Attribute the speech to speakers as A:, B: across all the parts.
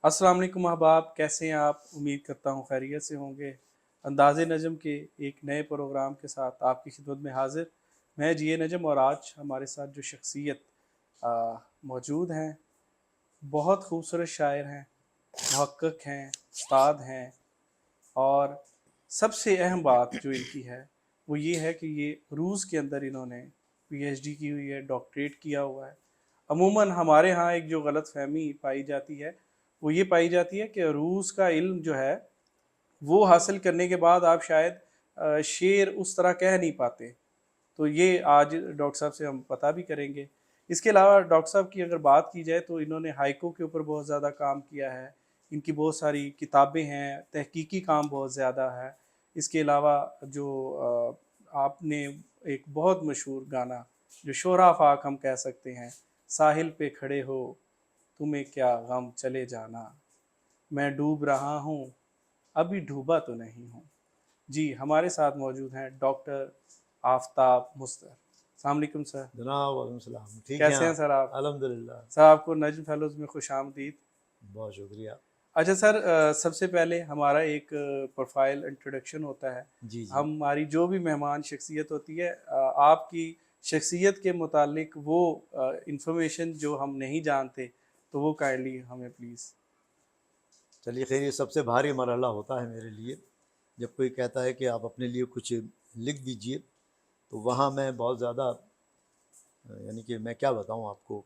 A: السلام علیکم احباب، کیسے ہیں آپ؟ امید کرتا ہوں خیریت سے ہوں گے۔ انداز نجم کے ایک نئے پروگرام کے ساتھ آپ کی خدمت میں حاضر میں جی نجم، اور آج ہمارے ساتھ جو شخصیت موجود ہیں، بہت خوبصورت شاعر ہیں، محقق ہیں، استاد ہیں، اور سب سے اہم بات جو ان کی ہے وہ یہ ہے کہ یہ روس کے اندر انہوں نے پی ایچ ڈی کی ہوئی ہے، ڈاکٹریٹ کیا ہوا ہے۔ عموماً ہمارے ہاں ایک جو غلط فہمی پائی جاتی ہے وہ یہ پائی جاتی ہے کہ روس کا علم جو ہے وہ حاصل کرنے کے بعد آپ شاید شعر اس طرح کہہ نہیں پاتے، تو یہ آج ڈاکٹر صاحب سے ہم پتہ بھی کریں گے۔ اس کے علاوہ ڈاکٹر صاحب کی اگر بات کی جائے تو انہوں نے ہائیکو کے اوپر بہت زیادہ کام کیا ہے، ان کی بہت ساری کتابیں ہیں، تحقیقی کام بہت زیادہ ہے۔ اس کے علاوہ جو آپ نے ایک بہت مشہور گانا جو شعرا آفاق ہم کہہ سکتے ہیں، ساحل پہ کھڑے ہو تمہیں کیا غم چلے جانا، میں ڈوب رہا ہوں ابھی ڈوبا تو نہیں ہوں۔ جی ہمارے ساتھ موجود ہیں ڈاکٹر آفتاب مستر۔ السلام علیکم سر۔
B: جناب وعلیکم السلام، ٹھیک ہیں
A: کیسے ہیں
B: آپ؟
A: سر آپ؟
B: الحمدللہ،
A: سر آپ کو نجم فیلوز میں خوش آمدید۔
B: بہت شکریہ۔
A: اچھا سر، سب سے پہلے ہمارا ایک پروفائل انٹروڈکشن ہوتا ہے،
B: جی جی
A: ہماری جو بھی مہمان شخصیت ہوتی ہے آپ کی شخصیت کے متعلق وہ انفارمیشن جو ہم نہیں جانتے تو وہ کائنڈلی ہمیں پلیز۔
B: چلیے خیر، یہ سب سے بھاری مرحلہ ہوتا ہے میرے لیے جب کوئی کہتا ہے کہ آپ اپنے لیے کچھ لکھ دیجئے، تو وہاں میں بہت زیادہ یعنی کہ میں کیا بتاؤں آپ کو۔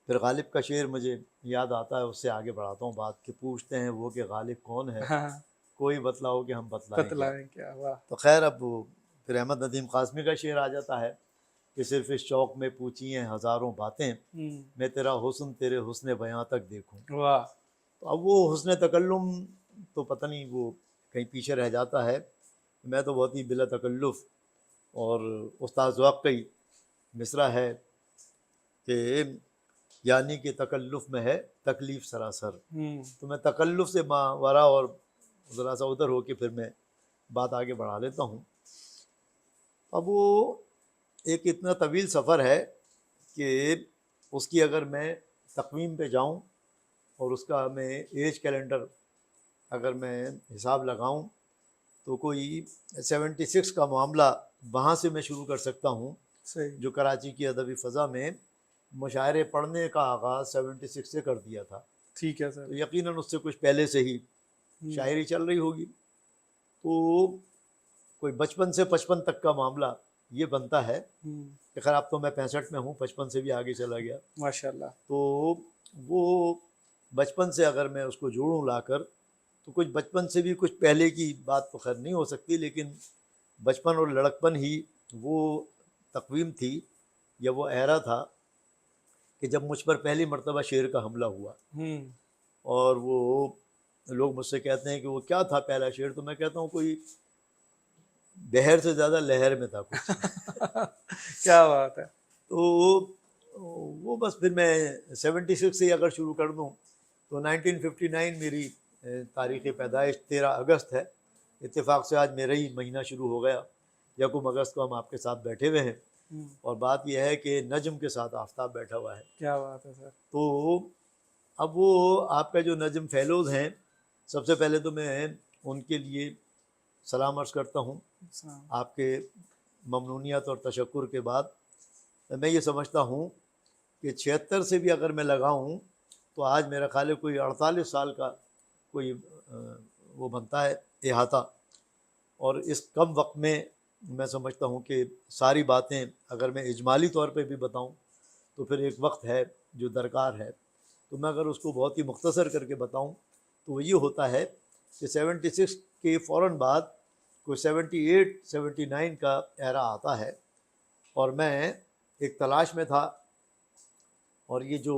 B: پھر غالب کا شعر مجھے یاد آتا ہے، اس سے آگے بڑھاتا ہوں بات کہ پوچھتے ہیں وہ کہ غالب کون ہے،
A: ہاں،
B: کوئی بتلاؤ کہ ہم بتلائیں کیا۔
A: بتلائیں کیا؟ واہ!
B: تو خیر اب پھر احمد ندیم قاسمی کا شعر آ جاتا ہے کہ صرف اس شوق میں پوچھی ہیں ہزاروں باتیں، میں تیرا حسن تیرے حسن بیاں تک دیکھوں۔
A: واہ!
B: تو اب وہ حسن تکلم تو پتہ نہیں وہ کہیں پیچھے رہ جاتا ہے، میں تو بہت ہی بلا تکلف، اور استاد واقعی مصرع ہے کہ یعنی کہ تکلف میں ہے تکلیف سراسر۔ تو میں تکلف سے ماورا اور ذرا سا ادھر ہو کے پھر میں بات آگے بڑھا لیتا ہوں۔ اب وہ ایک اتنا طویل سفر ہے کہ اس کی اگر میں تقویم پہ جاؤں اور اس کا میں ایج کیلنڈر اگر میں حساب لگاؤں تو کوئی 76 کا معاملہ وہاں سے میں شروع کر سکتا ہوں،
A: صحیح،
B: جو کراچی کی ادبی فضا میں مشاعرے پڑھنے کا آغاز 76 سے کر دیا تھا۔
A: ٹھیک ہے سر۔
B: تو یقیناً اس سے کچھ پہلے سے ہی شاعری چل رہی ہوگی، تو کوئی 55 سے 55 تک کا معاملہ یہ بنتا ہے کہ خیر اب تو میں 65 میں ہوں، 55 سے بھی آگے چلا گیا۔
A: ماشاء اللہ۔
B: تو وہ بچپن سے اگر میں اس کو جوڑوں لا کر تو کچھ بچپن سے بھی کچھ پہلے کی بات تو خیر نہیں ہو سکتی، لیکن بچپن اور لڑکپن ہی وہ تقویم تھی یا وہ ایرا تھا کہ جب مجھ پر پہلی مرتبہ شعر کا حملہ ہوا، اور وہ لوگ مجھ سے کہتے ہیں کہ وہ کیا تھا پہلا شعر، تو میں کہتا ہوں کوئی بحر سے زیادہ لہر میں تھا کچھ۔
A: کیا بات ہے۔
B: تو وہ بس پھر میں 76 سے اگر شروع کر دوں تو 1959 میری تاریخ پیدائش 13 اگست ہے، اتفاق سے آج میرا ہی مہینہ شروع ہو گیا، یکم اگست کو ہم آپ کے ساتھ بیٹھے ہوئے ہیں، اور بات یہ ہے کہ نجم کے ساتھ آفتاب بیٹھا ہوا ہے۔
A: کیا بات ہے سر۔
B: تو اب وہ آپ کا جو نجم فیلوز ہیں، سب سے پہلے تو میں ان کے لیے سلام عرض کرتا ہوں آپ کے ممنونیت اور تشکر کے بعد۔ میں یہ سمجھتا ہوں کہ 76 سے بھی اگر میں لگاؤں تو آج میرا خیال ہے کوئی 48 سال کا کوئی وہ بنتا ہے احاطہ، اور اس کم وقت میں سمجھتا ہوں کہ ساری باتیں اگر میں اجمالی طور پہ بھی بتاؤں تو پھر ایک وقت ہے جو درکار ہے، تو میں اگر اس کو بہت ہی مختصر کر کے بتاؤں تو وہ یہ ہوتا ہے کہ 76 کے فوراً بعد کوئی 78 79 کا ایرا آتا ہے، اور میں ایک تلاش میں تھا، اور یہ جو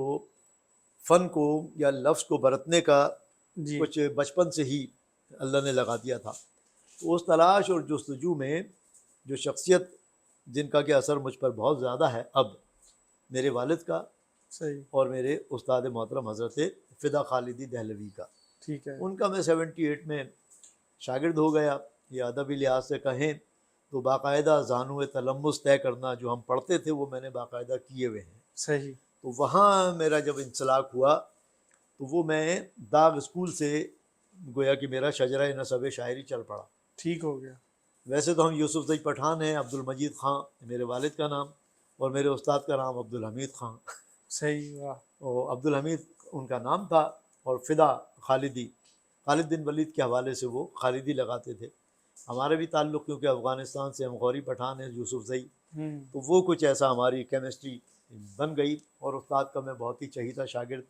B: فن کو یا لفظ کو برتنے کا کچھ بچپن سے ہی اللہ نے لگا دیا تھا، تو اس تلاش اور جستجو میں جو شخصیت جن کا کہ اثر مجھ پر بہت زیادہ ہے اب، میرے والد کا
A: صحیح،
B: اور میرے استاد محترم حضرت فدا خالدی دہلوی کا،
A: ٹھیک ہے،
B: ان کا میں 78 میں شاگرد ہو گیا، یا ادبی لحاظ سے کہیں تو باقاعدہ زانو تلمس طے کرنا جو ہم پڑھتے تھے وہ میں نے باقاعدہ کیے ہوئے ہیں۔
A: صحیح،
B: تو وہاں میرا جب انسلاک ہوا تو وہ میں داغ اسکول سے گویا کہ میرا شجرہ نسب شاعری چل پڑا.
A: ٹھیک ہو گیا.
B: ویسے تو ہم یوسف زئی پٹھان ہیں، عبد المجید خان میرے والد کا نام، اور میرے استاد کا نام عبد الحمید خان.
A: صحیح. واہ.
B: اور عبد الحمید ان کا نام تھا، اور فدا خالدی، خالد بن ولید کے حوالے سے وہ خالدی لگاتے تھے. ہمارے بھی تعلق کیونکہ افغانستان سے ہم غوری پٹھان ہیں یوسف زئی، تو وہ کچھ ایسا ہماری کیمسٹری بن گئی. اور استاد کا میں بہت ہی چہیتا شاگرد،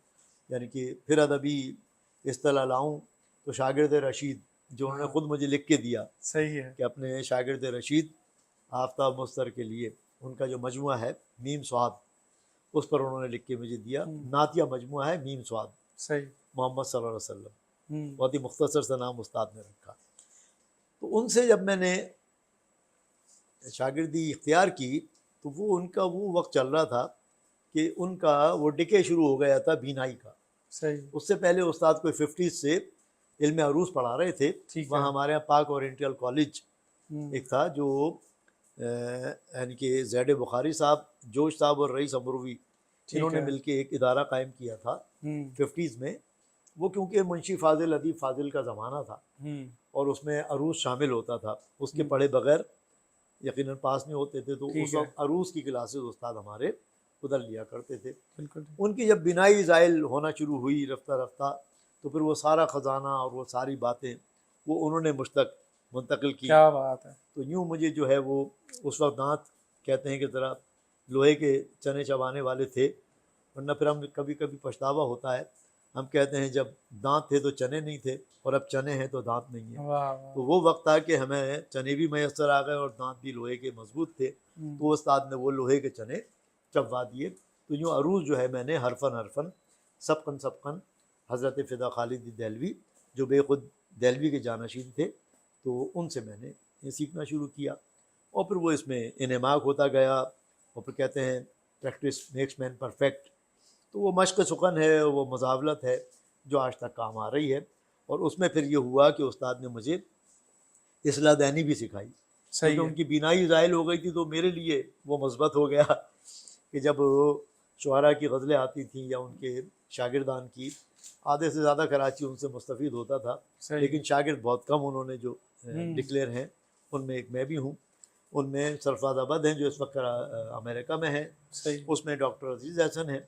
B: یعنی کہ پھر ادبی اصطلاح لاؤں تو شاگرد رشید، جو انہوں نے خود مجھے لکھ کے دیا.
A: صحیح ہے.
B: کہ اپنے شاگرد رشید آفتاب مستر کے لیے ان کا جو مجموعہ ہے میم سواد، اس پر انہوں نے لکھ کے مجھے دیا. نعتیہ مجموعہ ہے میم سواد،
A: صحیح.
B: محمد صلی اللہ علیہ وسلم. بہت ہی مختصر سا نام استاد نے رکھا. تو ان سے جب میں نے شاگردی اختیار کی تو وہ ان کا وہ وقت چل رہا تھا کہ ان کا وہ ڈکے شروع ہو گیا تھا بینائی کا.
A: صحیح.
B: اس سے پہلے استاد کوئی 50s سے علم عروض پڑھا رہے تھے. وہاں ہمارے یہاں پاک اورینٹل کالج ایک تھا، جو یعنی کہ زید بخاری صاحب، جوش صاحب اور رئیس امروی انہوں نے مل کے ایک ادارہ قائم کیا تھا 50s میں. وہ کیونکہ منشی فاضل ادیب فاضل کا زمانہ تھا اور اس میں عروض شامل ہوتا تھا، اس کے پڑھے بغیر یقیناً پاس نہیں ہوتے تھے. تو اس وقت عروض کی کلاسز استاد ہمارے ادھر لیا کرتے تھے. ان کی جب بینائی زائل ہونا شروع ہوئی رفتہ رفتہ، تو پھر وہ سارا خزانہ اور وہ ساری باتیں وہ انہوں نے مجھ تک منتقل کی.
A: کیا بات ہے.
B: تو یوں مجھے جو ہے وہ اس وقت دانت کہتے ہیں کہ ذرا لوہے کے چنے چبانے والے تھے، ورنہ پھر ہم کبھی کبھی پچھتاوا ہوتا ہے. ہم کہتے ہیں جب دانت تھے تو چنے نہیں تھے، اور اب چنے ہیں تو دانت نہیں ہیں. تو وہ وقت تھا کہ ہمیں چنے بھی میسر آ گئے اور دانت بھی لوہے کے مضبوط تھے. تو استاد نے وہ لوہے کے چنے چبوا دیے. تو یوں عروض جو ہے میں نے حرفن سبقن حضرت فدا خالدی دہلوی جو بے خود دہلوی کے جانشین تھے، تو ان سے میں نے یہ سیکھنا شروع کیا. اور پھر وہ اس میں انہماک ہوتا گیا. اور پھر کہتے ہیں پریکٹس میکس مین پرفیکٹ. تو وہ مشق سخن ہے، وہ مزاولت ہے جو آج تک کام آ رہی ہے. اور اس میں پھر یہ ہوا کہ استاد نے مجھے اصلاح دینی بھی سکھائی، کیونکہ ان کی بینائی زائل ہو گئی تھی. تو میرے لیے وہ مثبت ہو گیا کہ جب شعراء کی غزلیں آتی تھیں یا ان کے شاگردان کی، آدھے سے زیادہ کراچی ان سے مستفید ہوتا تھا، لیکن شاگرد بہت کم انہوں نے جو ڈکلیئر ہیں، ان میں ایک میں بھی ہوں. ان میں سرفراز ابد ہیں جو اس وقت امریکہ میں ہیں. اس میں ڈاکٹر عزیز احسن ہیں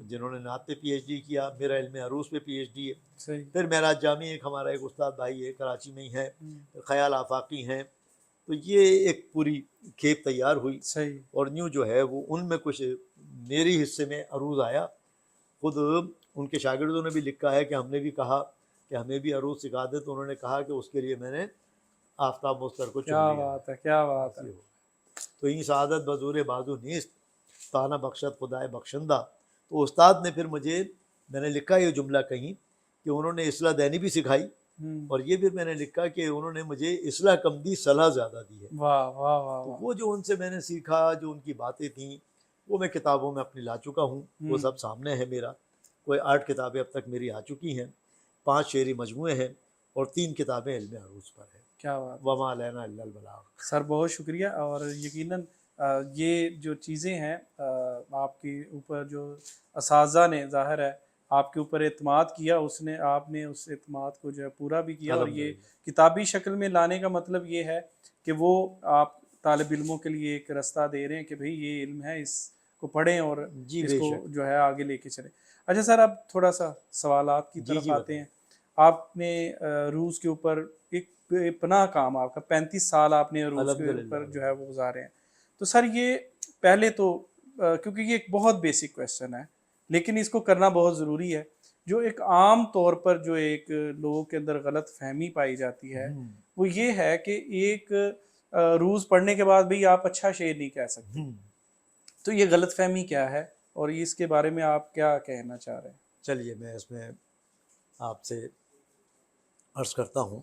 B: جنہوں نے نعت پہ پی ایچ ڈی کیا. میرا علم عروض پہ پی ایچ ڈی ہے. پھر معراج جامی ایک ہمارا ایک استاد بھائی ہے کراچی میں ہی ہے. خیال آفاقی ہیں. تو یہ ایک پوری کھیپ تیار ہوئی. اور نیو جو ہے وہ ان میں کچھ میری حصے میں عروض آیا. خود ان کے شاگردوں نے بھی لکھا ہے کہ ہم نے بھی کہا کہ ہمیں بھی عروض سکھا دے، تو انہوں نے کہا کہ اس کے لیے میں نے آفتاب مستر کو چن لیا.
A: کیا بات ہے، کیا بات ہے.
B: تو این سعادت بزور بازو نیست تانہ بخشت خدائے بخشندہ. تو استاد نے پھر میں نے لکھا یہ جملہ کہیں کہ انہوں نے اصلاح دینی بھی سکھائی، اور یہ بھی میں نے لکھا کہ انہوں نے مجھے اصلاح کم دی صلاح زیادہ دی ہے.
A: واہ واہ واہ.
B: تو وہ جو ان سے میں نے سیکھا، جو ان کی باتیں تھیں، وہ میں کتابوں میں اپنی لا چکا ہوں. وہ سب سامنے ہے. میرا کوئی 8 کتابیں اب تک میری آ چکی ہیں، 5 شعری مجموعے ہیں، اور 3 کتابیں علم عروض پر ہیں.
A: کیا بات.
B: وما علینا الا البلاغ.
A: سر بہت شکریہ. اور یقیناً یہ جو چیزیں ہیں آپ کے اوپر جو اساتذہ نے ظاہر ہے آپ کے اوپر اعتماد کیا، آپ نے اس اعتماد کو جو ہے پورا بھی کیا. اور یہ کتابی شکل میں لانے کا مطلب یہ ہے کہ وہ آپ طالب علموں کے لیے ایک رستہ دے رہے ہیں کہ بھئی یہ علم ہے، اس کو پڑھیں اور اس کو جو ہے آگے لے کے چلیں. اچھا سر، اب تھوڑا سا سوالات کی طرف آتے ہیں. آپ نے روس کے اوپر ایک پناہ کام، آپ کا 35 سال آپ نے روس کے اوپر جو ہے وہ گزارے ہیں. تو سر یہ پہلے تو کیونکہ یہ ایک بہت بیسک کویسچن ہے لیکن اس کو کرنا بہت ضروری ہے، جو ایک عام طور پر جو ایک لوگوں کے اندر غلط فہمی پائی جاتی ہے وہ یہ ہے کہ ایک روز پڑھنے کے بعد بھئی آپ اچھا شعر نہیں کہہ سکتے. تو یہ غلط فہمی کیا ہے اور اس کے بارے میں آپ کیا کہنا چاہ رہے ہیں؟
B: چلیے میں اس میں آپ سے عرض کرتا ہوں.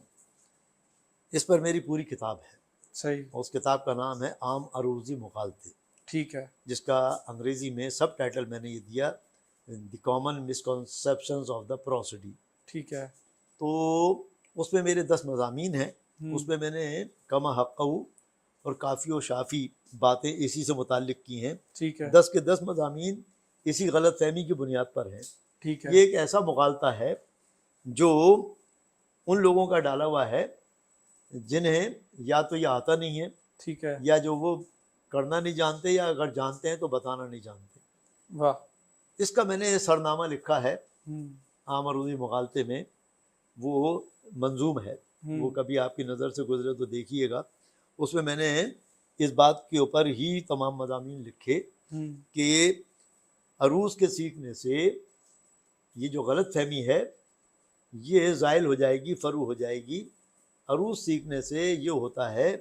B: اس پر میری پوری کتاب ہے.
A: صحیح.
B: اس کتاب کا نام ہے عام عروضی مغالطے.
A: ٹھیک ہے. جس
B: کا انگریزی میں سب ٹائٹل میں نے یہ دیا the common misconceptions of the prosody.
A: ٹھیک ہے.
B: تو اس میں میرے 10 مضامین ہیں. اس میں نے کما حقہ اور کافی و شافی باتیں اسی سے متعلق کی ہیں.
A: ٹھیک ہے.
B: 10 کے 10 مضامین اسی غلط فہمی کی بنیاد پر ہیں
A: ٹھیک ہے.
B: یہ ایک ایسا مغالطہ ہے جو ان لوگوں کا ڈالا ہوا ہے جنہیں یا تو یہ آتا نہیں ہے،
A: ٹھیک ہے.
B: یا جو وہ کرنا نہیں جانتے، یا اگر جانتے ہیں تو بتانا نہیں جانتے.
A: واہ.
B: اس کا میں نے سرنامہ لکھا ہے
A: ہوں.
B: عام عروضی مغالطے میں، وہ منظوم ہے، وہ کبھی آپ کی نظر سے گزرے تو دیکھیے گا. اس میں نے اس بات کے اوپر ہی تمام مضامین لکھے کہ عروض کے سیکھنے سے یہ جو غلط فہمی ہے یہ زائل ہو جائے گی، فرو ہو جائے گی. عروض سیکھنے سے یہ ہوتا ہے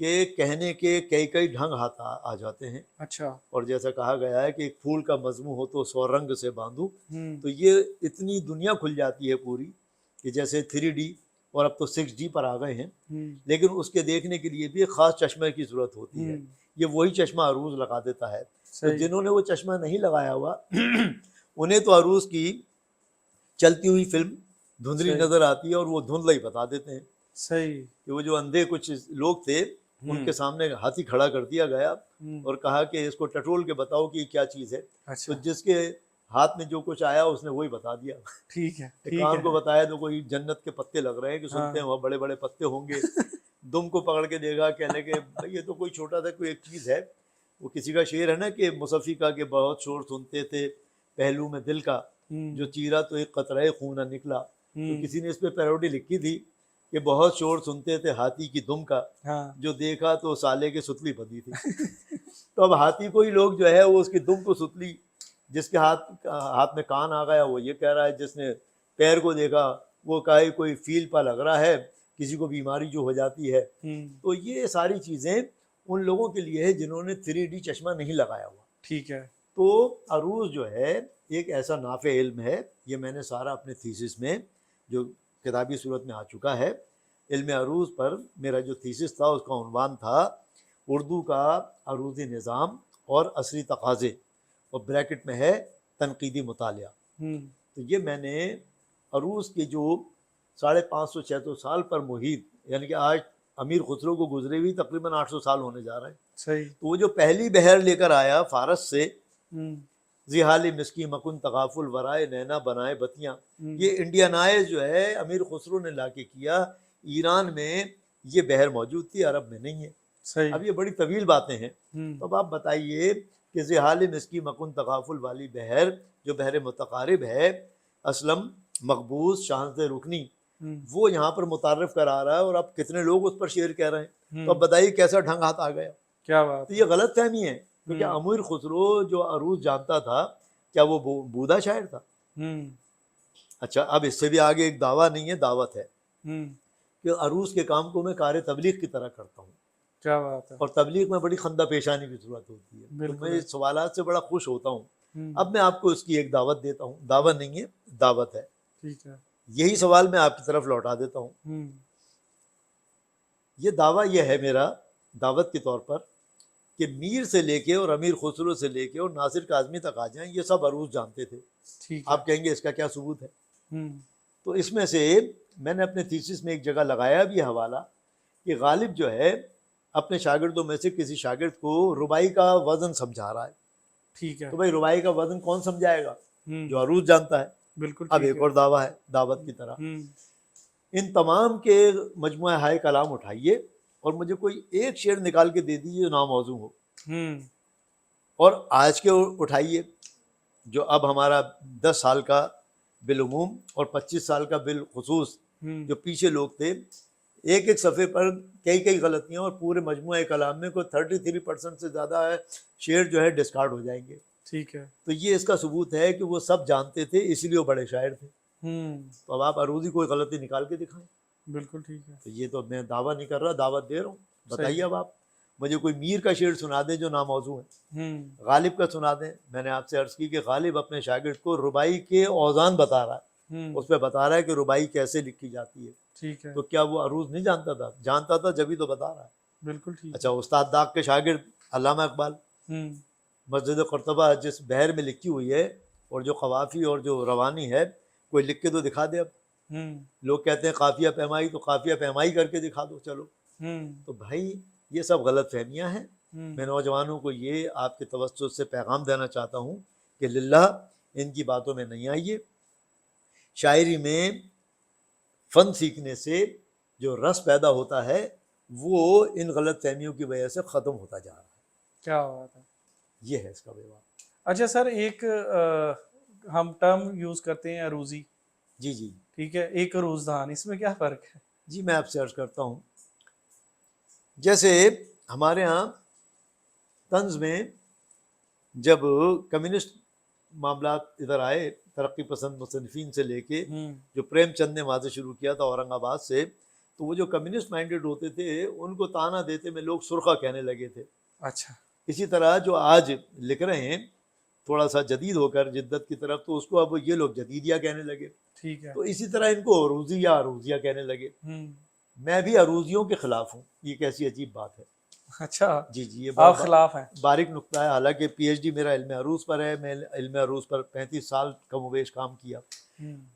B: کہ کہنے کے کئی ڈھنگ ہاتھ آ جاتے ہیں.
A: اچھا.
B: اور جیسا کہا گیا ہے کہ ایک پھول کا مضمون ہو تو 100 رنگ سے باندھوں، تو یہ اتنی دنیا کھل جاتی ہے پوری کہ جیسے 3D اور اب تو 6D پر آ گئے ہیں، لیکن اس کے دیکھنے کے لیے بھی ایک خاص چشمے کی ضرورت ہوتی ہے. یہ وہی چشمہ عروض لگا دیتا ہے. تو جنہوں نے وہ چشمہ نہیں لگایا ہوا انہیں تو عروض کی چلتی ہوئی فلم دھندلی نظر آتی ہے اور وہ دھندلا ہی بتا دیتے ہیں.
A: صحیح.
B: کہ وہ جو اندھے کچھ لوگ تھے ان کے سامنے ہاتھی کھڑا کر دیا گیا اور کہا کہ اس کو ٹٹول کے بتاؤ کہ یہ کیا چیز ہے. تو جس کے ہاتھ میں جو کچھ آیا اس نے وہی بتا دیا.
A: ٹھیک ہے.
B: کان کو بتایا تو کوئی جنت کے پتے لگ رہے ہیں کہ سنتے ہیں وہاں بڑے بڑے پتے ہوں گے. دم کو پکڑ کے دے گا، کہنے کہ بھائی یہ تو کوئی چھوٹا سا کوئی ایک چیز ہے. وہ کسی کا شعر ہے نا کہ مصفی کا کہ بہت شور سنتے تھے پہلو میں دل کا، جو چیرا تو ایک قطرہ خون نہ نکلا. تو کسی نے اس پہ پیروڈی لکھی تھی کہ بہت شور سنتے تھے ہاتھی کی دم کا، جو دیکھا تو سالے کے ستلی بندی تھی. تو اب ہاتھی کو ہی لوگ جو ہے وہ اس کی دم کو ستلی، جس کے ہاتھ میں کان آ گیا وہ یہ کہہ رہا ہے، جس نے پیر کو دیکھا وہ کہے کوئی فیل پا لگ رہا ہے، کسی کو بیماری جو ہو جاتی ہے. تو یہ ساری چیزیں ان لوگوں کے لیے ہے جنہوں نے 3D چشمہ نہیں لگایا ہوا.
A: ٹھیک ہے.
B: تو عروض جو ہے ایک ایسا نافع علم ہے. یہ میں نے سارا اپنے تھیسس میں جو کتابی صورت میں آ چکا ہے. علم عروض پر میرا جو تھیسس تھا اس کا عنوان تھا اردو کا عروضی نظام اور عصری تقاضے، اور بریکٹ میں ہے تنقیدی مطالعہ. تو یہ میں نے عروض کے جو 550-600 سال پر محیط، یعنی کہ آج امیر خسرو کو گزرے ہوئی تقریباً 800 سال ہونے جا رہے ہیں.
A: صحیح.
B: تو وہ جو پہلی بہر لے کر آیا فارس سے، زحالی مسکی مکن تغافل ورائے نینا بنائے بتیاں، یہ انڈینائز جو ہے امیر خسرو نے لا کے کیا. ایران میں یہ بحر موجود تھی، عرب میں نہیں ہے.
A: صحیح.
B: اب یہ بڑی طویل باتیں ہیں. تو اب آپ بتائیے کہ زحالی مسکی مکن تغافل والی بحر جو بحر متقارب ہے، اسلم مقبوض شاہزدہ رکنی، وہ یہاں پر متعارف کرا رہا ہے، اور اب کتنے لوگ اس پر شعر کہہ رہے ہیں. تو اب بتائیے کیسا ڈھنگ ہاتھ آ گیا.
A: کیا بات.
B: تو یہ غلط فہمی ہے، کیونکہ امیر خسرو جو عروض جانتا تھا کیا وہ بودا شاعر تھا؟ اچھا، اب اس سے بھی آگے ایک دعویٰ نہیں ہے، دعوت ہے کہ عروض کے کام کو میں کار تبلیغ کی طرح کرتا ہوں.
A: کیا بات ہے.
B: اور تبلیغ میں بڑی خندہ پیشانی کی ضرورت ہوتی ہے. تو میں اس سوالات سے بڑا خوش ہوتا ہوں. اب میں آپ کو اس کی ایک دعوت دیتا ہوں. دعوت نہیں ہے، دعوت ہے.
A: ٹھیک ہے.
B: یہی سوال میں آپ کی طرف لوٹا دیتا ہوں. یہ دعویٰ یہ ہے میرا دعوت کے طور پر کہ میر سے لے کے اور امیر خسرو سے لے کے اور ناصر کاظمی تک آ جائیں، یہ سب عروض جانتے تھے. آپ کہیں گے اس کا کیا ثبوت ہے؟ تو اس میں سے میں نے اپنے تھیسس میں ایک جگہ لگایا بھی حوالہ کہ غالب جو ہے اپنے شاگردوں میں سے کسی شاگرد کو ربائی کا وزن سمجھا رہا ہے.
A: ٹھیک ہے.
B: تو بھائی ربائی کا وزن کون سمجھائے گا؟ جو عروض جانتا ہے.
A: بالکل.
B: اب ایک اور دعویٰ ہے دعوت کی طرح. ان تمام کے مجموعہ ہائے کلام اٹھائیے اور مجھے کوئی ایک شعر نکال کے دے دیجیے جو ناموضوع ہو. اور آج کے اٹھائیے جو اب ہمارا 10 سال کا بالعموم اور 25 سال کا بالخصوص جو پیچھے لوگ تھے، ایک ایک صفحے پر کئی غلطیاں، اور پورے مجموعہ کلام میں کوئی 33% سے زیادہ ہے شعر جو ہے ڈسکارڈ ہو جائیں گے. ٹھیک ہے. تو یہ اس کا ثبوت ہے کہ وہ سب جانتے تھے، اسی لیے وہ بڑے شاعر تھے. تو اب آپ عروضی کوئی غلطی نکال کے دکھائیں. بالکل ٹھیک ہے. تو یہ تو میں دعویٰ نہیں کر رہا، دعوت دے رہا ہوں. بتائیے اب آپ مجھے کوئی میر کا شعر سنا دیں جو ناموضوع ہے. غالب کا سنا دیں. میں نے آپ سے عرض کی کہ غالب اپنے شاگرد کو ربائی کے اوزان بتا رہا ہے، اس پہ بتا رہا ہے کہ ربائی کیسے لکھی جاتی ہے. ٹھیک ہے. تو کیا وہ عروض نہیں جانتا تھا؟ جانتا تھا، جبھی تو بتا رہا ہے. بالکل ٹھیک. اچھا، استاد داغ کے شاگرد علامہ اقبال، مسجد قرطبہ جس بحر میں لکھی ہوئی ہے، اور جو قوافی اور جو روانی ہے، کوئی لکھ کے تو دکھا دے. اب لوگ کہتے ہیں قافیہ پیمائی، تو قافیہ پیمائی کر کے دکھا دو. چلو. تو بھائی یہ سب غلط فہمیاں ہیں. میں نوجوانوں کو یہ آپ کے توسط سے پیغام دینا چاہتا ہوں کہ للہ ان کی باتوں میں نہیں آئیے. شاعری میں فن سیکھنے سے جو رس پیدا ہوتا ہے وہ ان غلط فہمیوں کی وجہ سے ختم ہوتا جا رہا ہے.
A: کیا بات ہے.
B: یہ ہے اس کا ویوہار.
A: اچھا سر، ایک ہم ٹرم یوز کرتے ہیں عروضی.
B: جی جی
A: ٹھیک ہے، ایک عروضدان، اس میں کیا فرق ہے؟
B: جی میں آپ سے عرض کرتا ہوں. جیسے ہمارے ہاں طنز میں جب کمیونسٹ معاملات ادھر آئے، ترقی پسند مصنفین سے لے کے جو پریم چند نے وہاں سے شروع کیا تھا اورنگ آباد سے، تو وہ جو کمیونسٹ مائنڈیڈ ہوتے تھے ان کو تانا دیتے میں لوگ سرخا کہنے لگے تھے.
A: اچھا.
B: اسی طرح جو آج لکھ رہے ہیں تھوڑا سا جدید ہو کر جدت کی طرف، تو اس کو اب یہ لوگ جدیدیہ کہنے لگے.
A: ٹھیک ہے.
B: تو اسی طرح ان کو عروضی یا عروضیہ کہنے لگے. میں بھی عروضیوں کے خلاف ہوں. یہ کیسی عجیب بات ہے.
A: اچھا،
B: جی جی یہ
A: آپ خلاف ہیں.
B: باریک نقطہ ہے. حالانکہ پی ایچ ڈی میرا علم عروض پر ہے. میں علم عروض پر 35 سال کم و بیش کام کیا.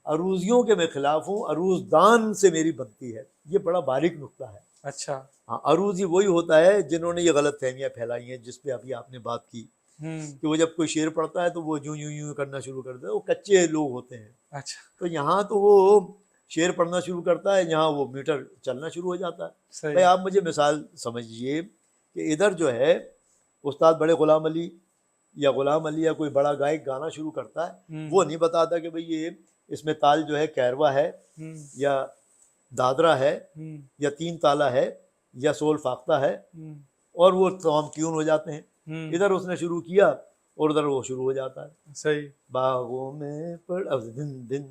B: عروضیوں کے میں خلاف ہوں. عروض دان سے میری بنتی ہے. یہ بڑا باریک نقطہ ہے.
A: اچھا.
B: ہاں، عروضی وہی ہوتا ہے جنہوں نے یہ غلط فہمیاں پھیلائی ہیں جس پہ ابھی آپ نے بات کی کہ وہ جب کوئی شعر پڑھتا ہے تو وہ یوں یوں یوں کرنا شروع کرتا ہے. وہ کچے لوگ ہوتے ہیں.
A: اچھا.
B: تو یہاں تو وہ شعر پڑھنا شروع کرتا ہے، یہاں وہ میٹر چلنا شروع ہو جاتا ہے. بھائی آپ مجھے مثال سمجھیے کہ ادھر جو ہے استاد بڑے غلام علی یا کوئی بڑا گائک گانا شروع کرتا ہے، وہ نہیں بتاتا کہ بھئی یہ اس میں تال جو ہے کیروا ہے یا دادرا ہے یا تین تالا ہے یا سول فاختہ ہے، اور وہ تمام ٹیون ہو جاتے ہیں. ادھر اس نے شروع کیا اور ادھر وہ شروع ہو جاتا ہے.
A: صحیح.
B: باغوں میں پڑ اب دن دن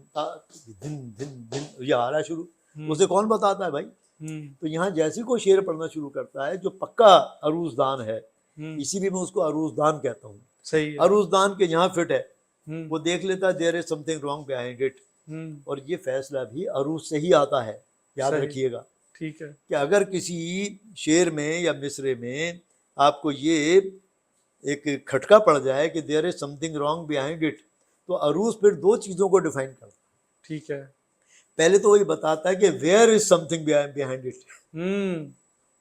B: دن دن دن یہ آ رہا ہے شروع. اسے کون بتاتا ہے بھائی؟ تو یہاں جیسی کوئی شعر پڑھنا شروع کرتا ہے جو پکا عروض دان ہے، اسی لیے میں اس کو عروض دان کہتا ہوں.
A: صحیح.
B: عروض دان کے یہاں فٹ ہے، وہ دیکھ لیتا ہے there is something wrong behind it. اور یہ فیصلہ بھی عروض سے ہی آتا ہے. یاد رکھیے گا.
A: ٹھیک ہے
B: کہ اگر کسی شعر میں یا مصرے میں آپ کو یہ ایک کھٹکا پڑ جائے کہ there is something wrong behind it, تو عروض پھر دو چیزوں کو ڈیفائن کرتا ہے.
A: ٹھیک ہے.
B: پہلے تو وہی بتاتا ہے کہ where is some thing behind it,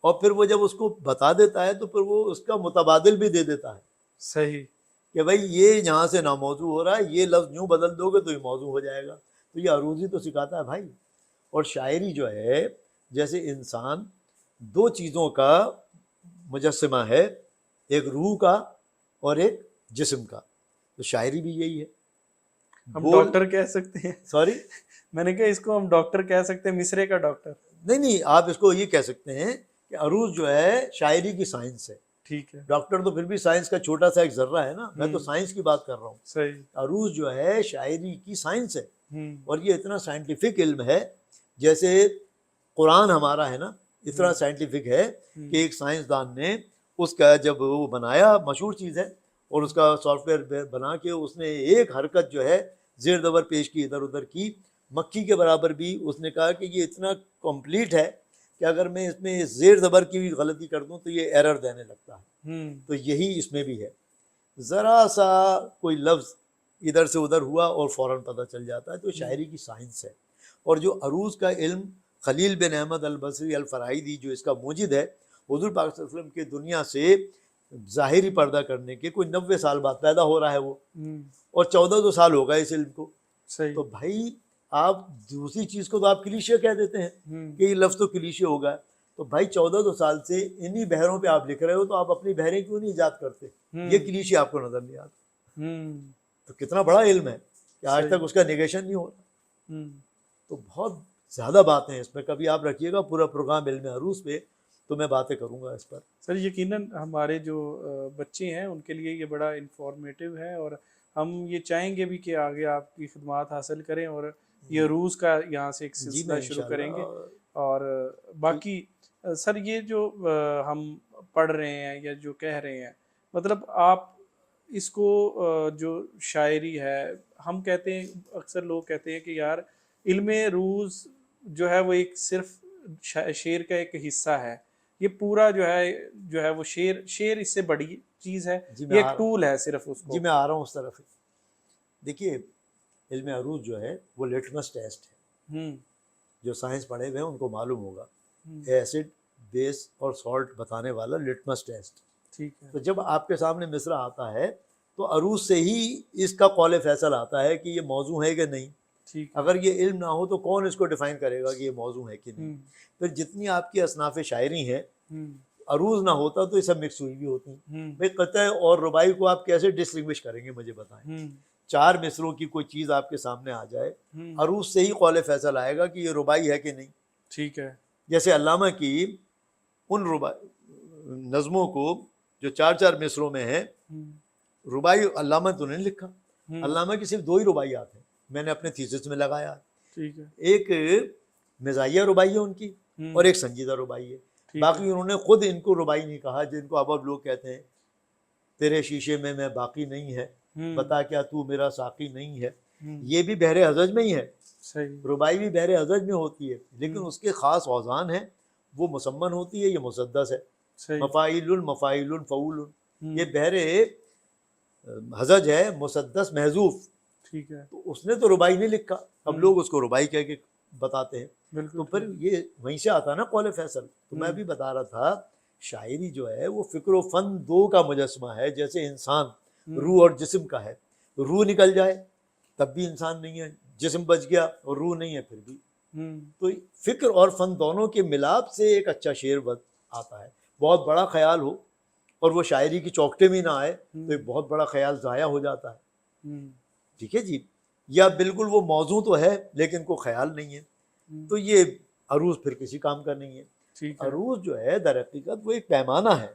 B: اور پھر وہ جب اس کو بتا دیتا ہے تو پھر وہ اس کا متبادل بھی دے دیتا ہے.
A: صحیح.
B: کہ بھائی یہ یہاں سے ناموضوع ہو رہا ہے، یہ لفظ یوں بدل دو گے تو یہ موضوع ہو جائے گا. تو یہ عروضی تو سکھاتا ہے بھائی. اور شاعری جو ہے جیسے انسان دو چیزوں کا مجسمہ ہے، ایک روح کا اور ایک جسم کا، تو شاعری بھی یہی ہے.
A: ہم ڈاکٹر کہہ سکتے ہیں.
B: سوری
A: میں نے کہا اس کو ہم ڈاکٹر کہہ سکتے ہیں، مصرے کا ڈاکٹر.
B: نہیں، آپ اس کو یہ کہہ سکتے ہیں کہ عروض جو ہے شاعری کی سائنس ہے.
A: ٹھیک ہے.
B: ڈاکٹر تو پھر بھی سائنس کا چھوٹا سا ایک ذرہ ہے نا. میں تو سائنس کی بات کر رہا ہوں.
A: صحیح.
B: عروض جو ہے شاعری کی سائنس ہے. اور یہ اتنا سائنٹیفک علم ہے جیسے قرآن ہمارا ہے نا، اتنا سائنٹیفک ہے کہ ایک سائنسدان نے اس کا جب وہ بنایا، مشہور چیز ہے، اور اس کا سافٹ ویئر بنا کے اس نے ایک حرکت جو ہے زیر دبر پیش کی ادھر ادھر کی، مکھی کے برابر بھی. اس نے کہا کہ یہ اتنا کمپلیٹ ہے کہ اگر میں اس میں زیر زبر کی بھی غلطی کر دوں تو یہ ایرر دینے لگتا ہے. تو یہی اس میں بھی ہے. ذرا سا کوئی لفظ ادھر سے ادھر ہوا اور فوراً پتہ چل جاتا ہے. تو شاعری کی سائنس ہے. اور جو عروض کا علم خلیل بن احمد البصری الفراہیدی جو اس کا موجد ہے، حضور پاک صلی اللہ علیہ وسلم کی دنیا سے ظاہری پردہ کرنے کے کوئی 90 سال بعد پیدا ہو رہا ہے وہ، اور 1400 سال ہو گئے اس علم کو. تو بھائی آپ دوسری چیز کو تو آپ کلیشے کہہ دیتے ہیں کہ یہ لفظ تو کلیشے ہوگا. تو بھائی 1400 سال سے انہی بحروں پہ آپ لکھ رہے ہو، تو آپ اپنی بحریں کیوں نہیں ایجاد کرتے؟ یہ کلیشے آپ کو نظر نہیں آتا. تو کتنا بڑا علم ہے کہ آج تک اس کا نیگیشن نہیں ہو رہا. تو بہت زیادہ باتیں ہیں اس میں. کبھی آپ رکھیے گا پورا پروگرام علم عروض پہ، تو میں باتیں کروں گا اس پر.
A: سر یقیناً ہمارے جو بچے ہیں ان کے لیے یہ بڑا انفارمیٹیو ہے، اور ہم یہ چاہیں گے بھی کہ آگے آپ کی خدمات حاصل کریں، اور یہ عروض کا یہاں سے ایک سلسلہ شروع کریں گے. اور باقی سر یہ جو ہم پڑھ رہے ہیں یا جو کہہ رہے ہیں، مطلب آپ اس کو جو شاعری ہے، ہم کہتے ہیں، اکثر لوگ کہتے ہیں کہ یار علم عروض جو ہے وہ ایک صرف شعر کا ایک حصہ ہے، یہ پورا جو ہے وہ شعر اس سے بڑی چیز ہے، یہ ایک ٹول ہے صرف اس کو.
B: جی میں آ رہا ہوں اس طرف. دیکھیے علم عروض جو ہے وہ لٹمس ٹیسٹ ہے. جو سائنس پڑھے ہوئے ہیں ان کو معلوم ہوگا، ایسڈ بیس اور سالٹ بتانے والا لٹمس ٹیسٹ.
A: ٹھیک ہے.
B: تو جب آپ کے سامنے مصرع آتا ہے تو عروض سے ہی اس کا قول فیصل آتا ہے کہ یہ موضوع ہے کہ نہیں.
A: ٹھیک.
B: اگر یہ علم نہ ہو تو کون اس کو ڈیفائن کرے گا کہ یہ موضوع ہے کہ نہیں. پھر جتنی آپ کی اصناف شاعری ہیں عروض نہ ہوتا تو یہ سب مکس ہوئی بھی ہوتی ہیں. بھائی قطع اور رباعی کو آپ کیسے ڈسٹنگوش کریں گے مجھے بتائیں. 4 مصروں کی کوئی چیز آپ کے سامنے آ جائے عروض سے ہی قول فیصل آئے گا کہ یہ رباعی ہے کہ نہیں.
A: ٹھیک ہے. جیسے
B: علامہ کی ان نظموں کو جو 4 مصروں میں ہیں رباعی علامہ تو نہیں لکھا. علامہ کی صرف 2 ہی رباعیات ہیں میں نے اپنے تھیسس میں لگایا. ٹھیک ہے. ایک مزاحیہ رباعی ہے ان کی اور ایک سنجیدہ رباعی ہے. باقی انہوں نے خود ان کو رباعی نہیں کہا جن کو اب لوگ کہتے ہیں تیرے شیشے میں باقی نہیں ہے بتا کیا تو میرا ساقی نہیں ہے. یہ بھی بحر حضج میں ہی ہے. رباعی بھی بحر حضج میں ہوتی ہے لیکن اس کے خاص اوزان ہیں. وہ مسمن ہوتی ہے یہ مسدس ہے. مفاعیل مفاعیل فعول یہ بحر حضج ہے مسدس محذوف. ٹھیک ہے. تو اس نے تو رباعی نہیں لکھا اب لوگ اس کو رباعی کہہ کے بتاتے ہیں. تو پھر یہ وہیں سے آتا نا قول فیصل. تو میں بھی بتا رہا تھا شاعری جو ہے وہ فکر و فن 2 کا مجسمہ ہے. جیسے انسان روح اور جسم کا ہے. روح نکل جائے تب بھی انسان نہیں ہے. جسم بچ گیا اور روح نہیں ہے پھر بھی. تو فکر اور فن دونوں کے ملاپ سے ایک اچھا شعر آتا ہے. بہت بڑا خیال ہو اور وہ شاعری کی چوکٹے میں نہ آئے تو ایک بہت بڑا خیال ضائع ہو جاتا ہے. ٹھیک ہے جی. یا بالکل وہ موضوع تو ہے لیکن کوئی خیال نہیں ہے تو یہ عروض پھر کسی کام کا نہیں ہے. عروض جو ہے در حقیقت وہ ایک پیمانہ ہے.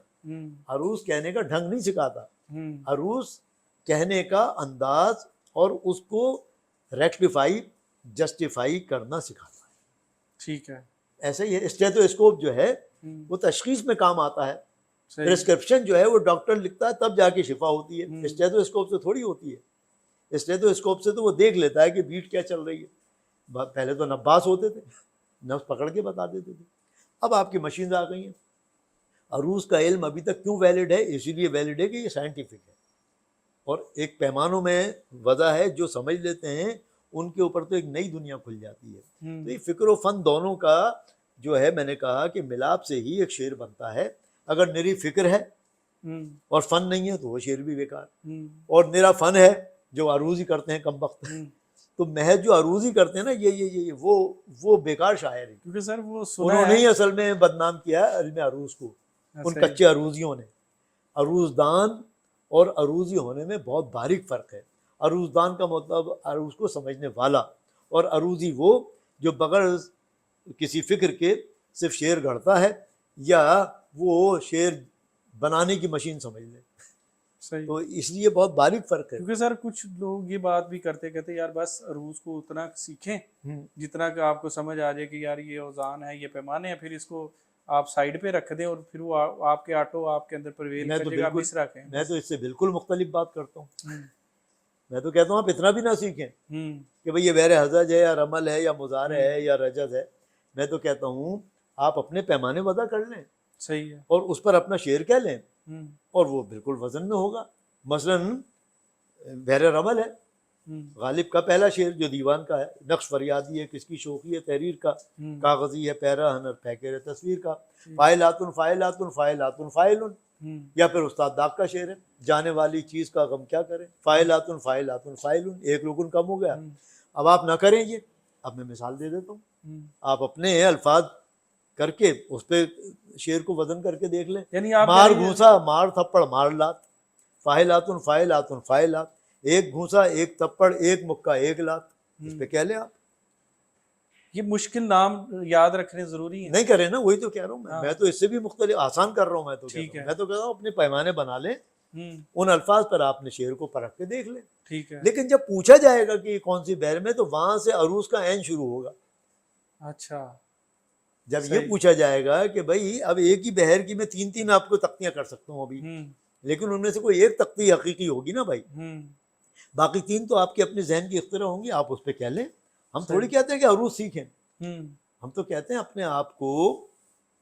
B: عروض کہنے کا ڈھنگ نہیں سکھاتا. عروض کہنے کا انداز اور اس کو ریکٹیفائی جسٹیفائی کرنا سکھاتا ہے. ٹھیک ہے. ایسا ہی ہے. اسٹیتھوسکوپ جو ہے وہ تشخیص میں کام آتا ہے. پرسکرپشن جو ہے وہ ڈاکٹر لکھتا ہے تب جا کے شفا ہوتی ہے. اسٹیتھوسکوپ سے تھوڑی ہوتی ہے. اسٹیتھوسکوپ سے تو وہ دیکھ لیتا ہے کہ بیٹ کیا چل رہی ہے. پہلے تو نباس ہوتے تھے نبض پکڑ کے بتا دیتے تھے. اب آپ کی مشینز آ گئی ہیں. عروض کا علم ابھی تک کیوں ویلڈ ہے؟ اسی لیے ویلڈ ہے کہ یہ سائنٹیفک ہے اور ایک پیمانوں میں وضع ہے. جو سمجھ لیتے ہیں ان کے اوپر تو ایک نئی دنیا کھل جاتی ہے. تو یہ فکر و فن دونوں کا جو ہے میں نے کہا کہ ملاپ سے ہی ایک شعر بنتا ہے. اگر نری فکر ہے اور فن نہیں ہے تو وہ شعر بھی بیکار. اور نرا فن ہے جو عروض ہی کرتے ہیں کم وقت تو محض جو عروض ہی کرتے ہیں نا یہ وہ بیکار شاعر ہے. کیونکہ سر وہ انہوں نے ہی اصل میں بدنام کیا ہے علم عروض کو. ان کچے عروضیوں نے. عروض دان اور عروضی ہونے میں بہت باریک فرق ہے. عروض دان کا مطلب عروض کو سمجھنے والا اور عروضی وہ جو بغیر کسی فکر کے صرف شعر گھڑتا ہے یا وہ شعر بنانے کی مشین سمجھ لے. تو اس لیے بہت باریک فرق ہے.
A: کیونکہ سر کچھ لوگ یہ بات بھی کہتے یار بس عروض کو اتنا سیکھیں جتنا کہ آپ کو سمجھ آ جائے کہ یار یہ اوزان ہے یہ پیمانے ہیں پھر اس کو آپ سائڈ پہ رکھ دیں اور پھر وہ آپ کے آٹو آپ کے اندر پرویل کر جائے گا. مصرع کہیں
B: میں تو اس سے بالکل مختلف بات کرتا ہوں. میں تو کہتا ہوں آپ اتنا بھی نہ سیکھیں کہ بھئی یہ بحر حضج ہے یا رمل ہے یا مضارع ہے یا رجز ہے. میں تو کہتا ہوں آپ اپنے پیمانے وضع کر لیں.
A: صحیح ہے.
B: اور اس پر اپنا شعر کہہ لیں اور وہ بالکل وزن میں ہوگا. مثلاً بحر رمل ہے غالب کا پہلا شعر جو دیوان کا ہے. نقش فریادی ہے کس کی شوخی ہے تحریر کا. کاغذی ہے پیرا ہنر پھیکر تصویر کا. فاعلاتن فاعلاتن فاعلاتن فاعلن. یا پھر استاد داغ کا شعر ہے جانے والی چیز کا غم کیا کریں. فاعلاتن فاعلاتن فاعلن. ایک رکن کم ہو گیا. اب آپ نہ کریں یہ. اب میں مثال دے دیتا ہوں. آپ اپنے الفاظ کر کے اس پہ شعر کو وزن کر کے دیکھ لیں. یعنی مار گھونسا مار تھپڑ مار لات. فاعلاتن فاعلاتن فاعلات. ایک گھونسا ایک تھپڑ ایک مکہ ایک لات. اس پہ کہہ لیں آپ.
A: یہ مشکل نام یاد رکھنے ضروری ہے.
B: نہیں کریں نا. وہی تو کہہ رہا ہوں میں تو اس سے بھی مختلف آسان کر رہا ہوں. میں تو کہہ رہا ہوں اپنے پیمانے بنا لیں. ان الفاظ پر آپ نے شعر کو پرکھ کے دیکھ لیں. ٹھیک ہے. لیکن جب پوچھا جائے گا کہ یہ کون سی بحر میں تو وہاں سے عروض کا عین شروع ہوگا.
A: اچھا.
B: جب یہ پوچھا جائے گا کہ بھائی اب ایک ہی بحر کی میں 3 آپ کو تختیاں کر سکتا ہوں ابھی لیکن ان میں سے کوئی ایک تختی حقیقی ہوگی نا بھائی. باقی 3 تو آپ کے اپنے ذہن کی اختراع ہوں گی. آپ اس پہ کہہ لیں. ہم تھوڑی کہتے ہیں کہ عروض سیکھیں. ہم تو کہتے ہیں اپنے آپ کو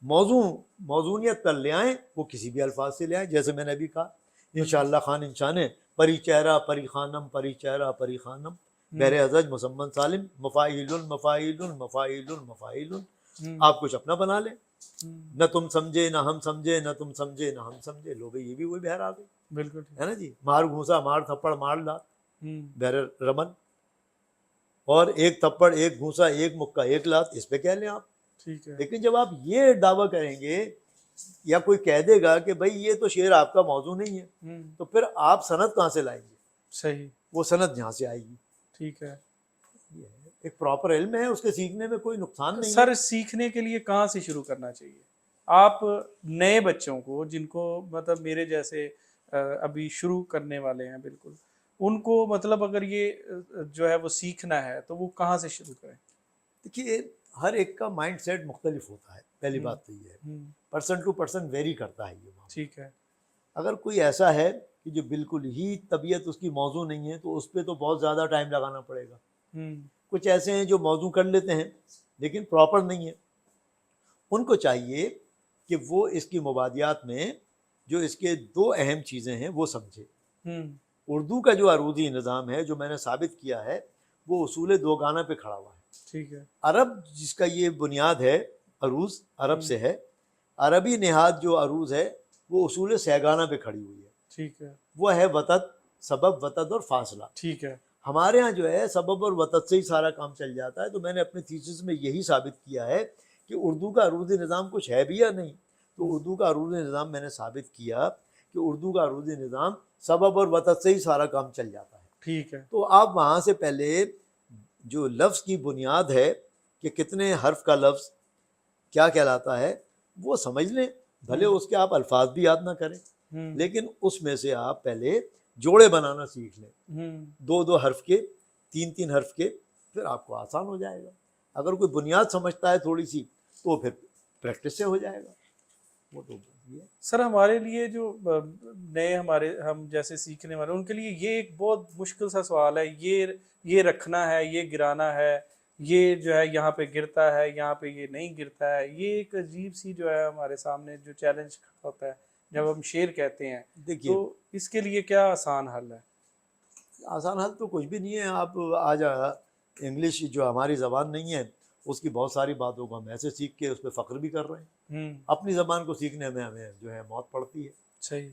B: موضوعیت پر لے آئیں. وہ کسی بھی الفاظ سے لے آئیں. جیسے میں نے ابھی کہا انشاءاللہ خان انشانے پری چہرہ پری خانم پری چہرہ پری خانم بحر حضج مسمن سالم مفاعیل مفاعیل مفاعیل مفاعیل. آپ کچھ اپنا بنا لیں. نہ تم سمجھے نہ ہم سمجھے نہ تم سمجھے نہ ہم سمجھے. لو بھائی یہ بھی وہی بحر آ گئی.
A: بالکل
B: ہے نا جی، مار گھونسا مار تھپڑ مار لا
A: ہوں
B: بہر رمن، اور ایک تھپڑ ایک گھونسا ایک مکہ ایک لات، اس پہ کہہ لیں آپ.
A: ٹھیک ہے
B: لیکن جب آپ یہ دعویٰ کریں گے یا کوئی کہہ دے گا کہ بھائی یہ تو شعر آپ کا موضوع نہیں ہے،
A: ہوں
B: تو پھر آپ سند کہاں سے لائیں گے؟
A: صحیح
B: وہ سند جہاں سے آئے گی.
A: ٹھیک ہے.
B: یہ ہے، ایک پراپر علم ہے، اس کے سیکھنے میں کوئی نقصان نہیں ہے.
A: سر سیکھنے کے لیے کہاں سے شروع کرنا چاہیے؟ آپ نئے بچوں کو جن کو مطلب میرے جیسے ابھی شروع کرنے والے ہیں بالکل، ان کو مطلب اگر یہ جو ہے وہ سیکھنا ہے تو وہ کہاں سے شروع کریں؟
B: دیکھیے ہر ایک کا مائنڈ سیٹ مختلف ہوتا ہے، پہلی
A: ہوں
B: بات تو یہ ہے،
A: ہوں
B: پرسن ٹو پرسن ویری کرتا ہے یہ معاملہ.
A: ٹھیک ہے.
B: اگر کوئی ایسا ہے کہ جو بالکل ہی طبیعت اس کی موضوع نہیں ہے تو اس پہ تو بہت زیادہ ٹائم لگانا پڑے گا.
A: ہوں
B: کچھ ایسے ہیں جو موضوع کر لیتے ہیں لیکن پراپر نہیں ہے، ان کو چاہیے کہ وہ اس کی مبادیات میں جو اس کے دو اہم چیزیں ہیں وہ سمجھے.
A: ہوں
B: اردو کا جو عروضی نظام ہے جو میں نے ثابت کیا ہے وہ اصول دو گانا پہ کھڑا ہوا ہے.
A: ٹھیک ہے.
B: عرب جس کا یہ بنیاد ہے، عروض عرب سے ہے، عربی نہاد جو عروض ہے وہ اصول سیگانہ پہ کھڑی ہوئی ہے.
A: ٹھیک ہے.
B: وہ ہے وطد، سبب وطد اور فاصلہ.
A: ٹھیک ہے.
B: ہمارے ہاں جو ہے سبب اور وطد سے ہی سارا کام چل جاتا ہے. تو میں نے اپنی تھیسس میں یہی ثابت کیا ہے کہ اردو کا عروضی نظام کچھ ہے بھی یا نہیں. تو اردو کا عروضی نظام میں نے ثابت کیا کہ اردو کا عروضی نظام سبب اور وطد سے ہی سارا کام چل جاتا ہے.
A: ٹھیک ہے.
B: تو آپ وہاں سے پہلے جو لفظ کی بنیاد ہے کہ کتنے حرف کا لفظ کیا کہلاتا ہے وہ سمجھ لیں. بھلے اس کے آپ الفاظ بھی یاد نہ کریں لیکن اس میں سے آپ پہلے جوڑے بنانا سیکھ لیں، دو دو حرف کے، تین تین حرف کے، پھر آپ کو آسان ہو جائے گا. اگر کوئی بنیاد سمجھتا ہے تھوڑی سی تو پھر پریکٹس سے ہو جائے گا. وہ تو
A: سر ہمارے لیے جو نئے ہم جیسے سیکھنے والے ان کے لیے یہ ایک بہت مشکل سا سوال ہے، یہ رکھنا ہے، یہ گرانا ہے، یہ جو ہے یہاں پہ گرتا ہے، یہاں پہ یہ نہیں گرتا ہے. یہ ایک عجیب سی جو ہے ہمارے سامنے جو چیلنج ہوتا ہے جب ہم شعر کہتے ہیں.
B: دیکھیے
A: تو اس کے لیے کیا آسان حل ہے؟
B: آسان حل تو کچھ بھی نہیں ہے. آپ آج انگلش جو ہماری زبان نہیں ہے اس کی بہت ساری باتوں کو ہم ایسے سیکھ کے اس پہ فخر بھی کر رہے ہیں. اپنی زبان کو سیکھنے میں ہمیں جو ہے موت پڑتی ہے.
A: صحیح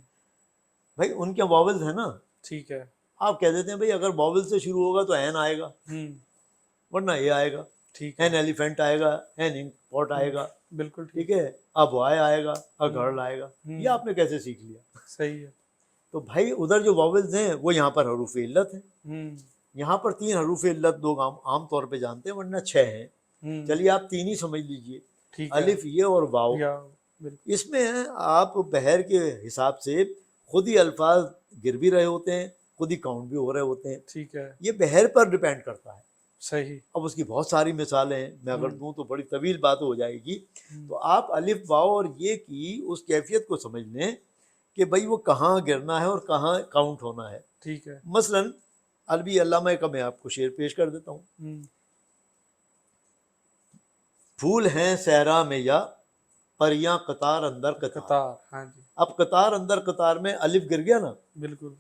B: بھائی ان کے واولز ہیں نا.
A: ٹھیک ہے.
B: آپ کہہ دیتے ہیں بھائی اگر واول سے شروع ہوگا تو این آئے گا، ورنہ یہ آئے گا.
A: ٹھیک ہے.
B: این ایلیفینٹ آئے گا، این انک پاٹ آئے گا.
A: بالکل
B: ٹھیک ہے. اب وائے آئے گا، اب گرل آئے گا. یہ آپ نے کیسے سیکھ لیا؟
A: صحیح ہے.
B: تو بھائی ادھر جو واولز ہیں وہ یہاں پر حروف علت ہیں. یہاں پر 3 حروف علت لوگ عام طور پہ جانتے ہیں، ورنہ 6 ہیں. چلیے آپ 3 ہی سمجھ لیجئے، الف یہ اور واو. اس میں آپ بحر کے حساب سے خود ہی الفاظ گر بھی رہے ہوتے ہیں، خود ہی کاؤنٹ بھی ہو رہے ہوتے ہیں.
A: ٹھیک ہے.
B: یہ بحر پر ڈیپینڈ کرتا ہے.
A: صحیح.
B: اب اس کی بہت ساری مثالیں ہیں، میں اگر دوں تو بڑی طویل بات ہو جائے گی. تو آپ الف واو اور یہ کی اس کیفیت کو سمجھ لیں کہ بھئی وہ کہاں گرنا ہے اور کہاں کاؤنٹ ہونا ہے.
A: ٹھیک ہے.
B: مثلاً علوی علامہ کا میں آپ کو شعر پیش کر دیتا ہوں. پھول ہیں صحرا میں یا پریاں قطار اندر قطار.
A: ہاں جی.
B: اب قطار اندر قطار میں الف گر گیا نا.
A: بالکل.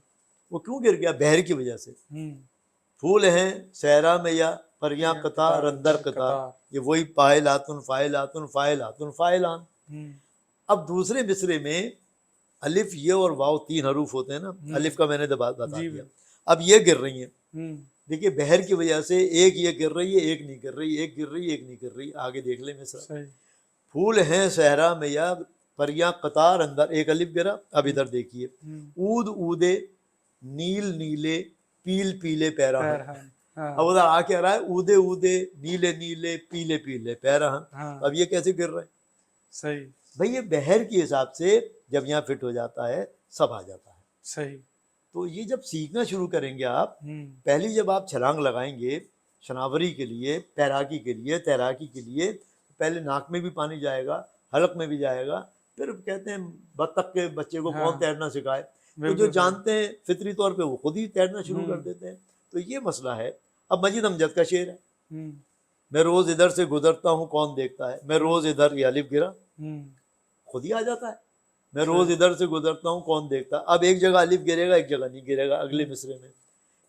B: وہ کیوں گر گیا؟ بحر کی وجہ سے. پھول ہیں صحرا میں یا پریاں قطار اندر قطار. یہ وہی پائلاتن فائلاتن فائلاتن فائلان. اب دوسرے مصرے میں الف یہ اور واو 3 حروف ہوتے ہیں نا. الف کا میں نے بتا دیا. اب یہ گر رہی ہیں. دیکھیے بحر کی وجہ سے ایک یہ گر رہی ہے، ایک نہیں گر رہی، ایک گر رہی ایک نہیں گر رہی. آگے دیکھ لیں مصرع. پھول ہیں صحرا میں یا پریاں قطار اندر، ایک الف گرا. اب ادھر دیکھیے، اود اودے نیل نیلے پیل پیلے پیراہن. اب ادھر آ کے رہا ہے اودے اودے نیلے نیلے پیلے پیلے پیراہن. اب یہ کیسے گر رہا ہے؟
A: صحیح.
B: بھئی یہ بحر کے حساب سے جب یہاں فٹ ہو جاتا ہے سب آ جاتا ہے.
A: صحیح.
B: تو یہ جب سیکھنا شروع کریں گے آپ، پہلی جب آپ چھلانگ لگائیں گے شناوری کے لیے، تیراکی کے لیے، تیراکی کے لیے، پہلے ناک میں بھی پانی جائے گا، حلق میں بھی جائے گا. پھر کہتے ہیں بطخ کے بچے کو کون تیرنا سکھائے؟ تو جو جانتے ہیں فطری طور پہ وہ خود ہی تیرنا شروع کر دیتے ہیں. تو یہ مسئلہ ہے. اب مجید امجد کا شعر ہے، میں روز ادھر سے گزرتا ہوں کون دیکھتا ہے. میں روز ادھر، یہ الف گرا، خود ہی آ جاتا ہے. میں روز ادھر سے گزرتا ہوں کون دیکھتا ہے. اب ایک جگہ الف گرے گا، ایک جگہ نہیں گرے گا. اگلے مصرے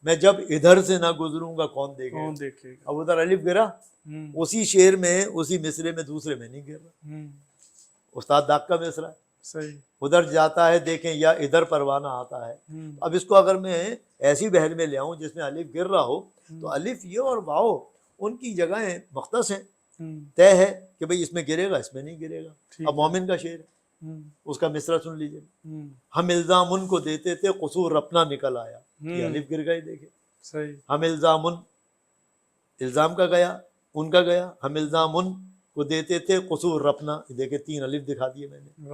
B: میں جب ادھر سے نہ گزروں گا کون دیکھے گا. اب ادھر الف گرا، اسی شعر میں اسی مصرے میں دوسرے میں نہیں گر رہا. استاد داغ کا مصرع ہے،
A: صحیح.
B: ادھر جاتا ہے دیکھیں یا ادھر پروانہ آتا ہے. اب اس کو اگر میں ایسی بحر میں لے آؤں جس میں الف گر رہا ہو تو الف یہ اور واؤ ان کی جگہیں مختص ہیں, طے ہے کہ بھئی اس میں گرے گا اس میں نہیں گرے گا. اب مومن کا شعر ہے, اس کا مصرع سن لیجیے. ہم الزام ان کو دیتے تھے قصور اپنا نکل آیا, یہ الف گر گئے دیکھیں.
A: صحیح.
B: ہم الزام ان, الزام کا گیا ان کا گیا, ہم الزام ان کو دیتے تھے قصور اپنا, دیکھیں 3 الف دکھا دیے میں نے,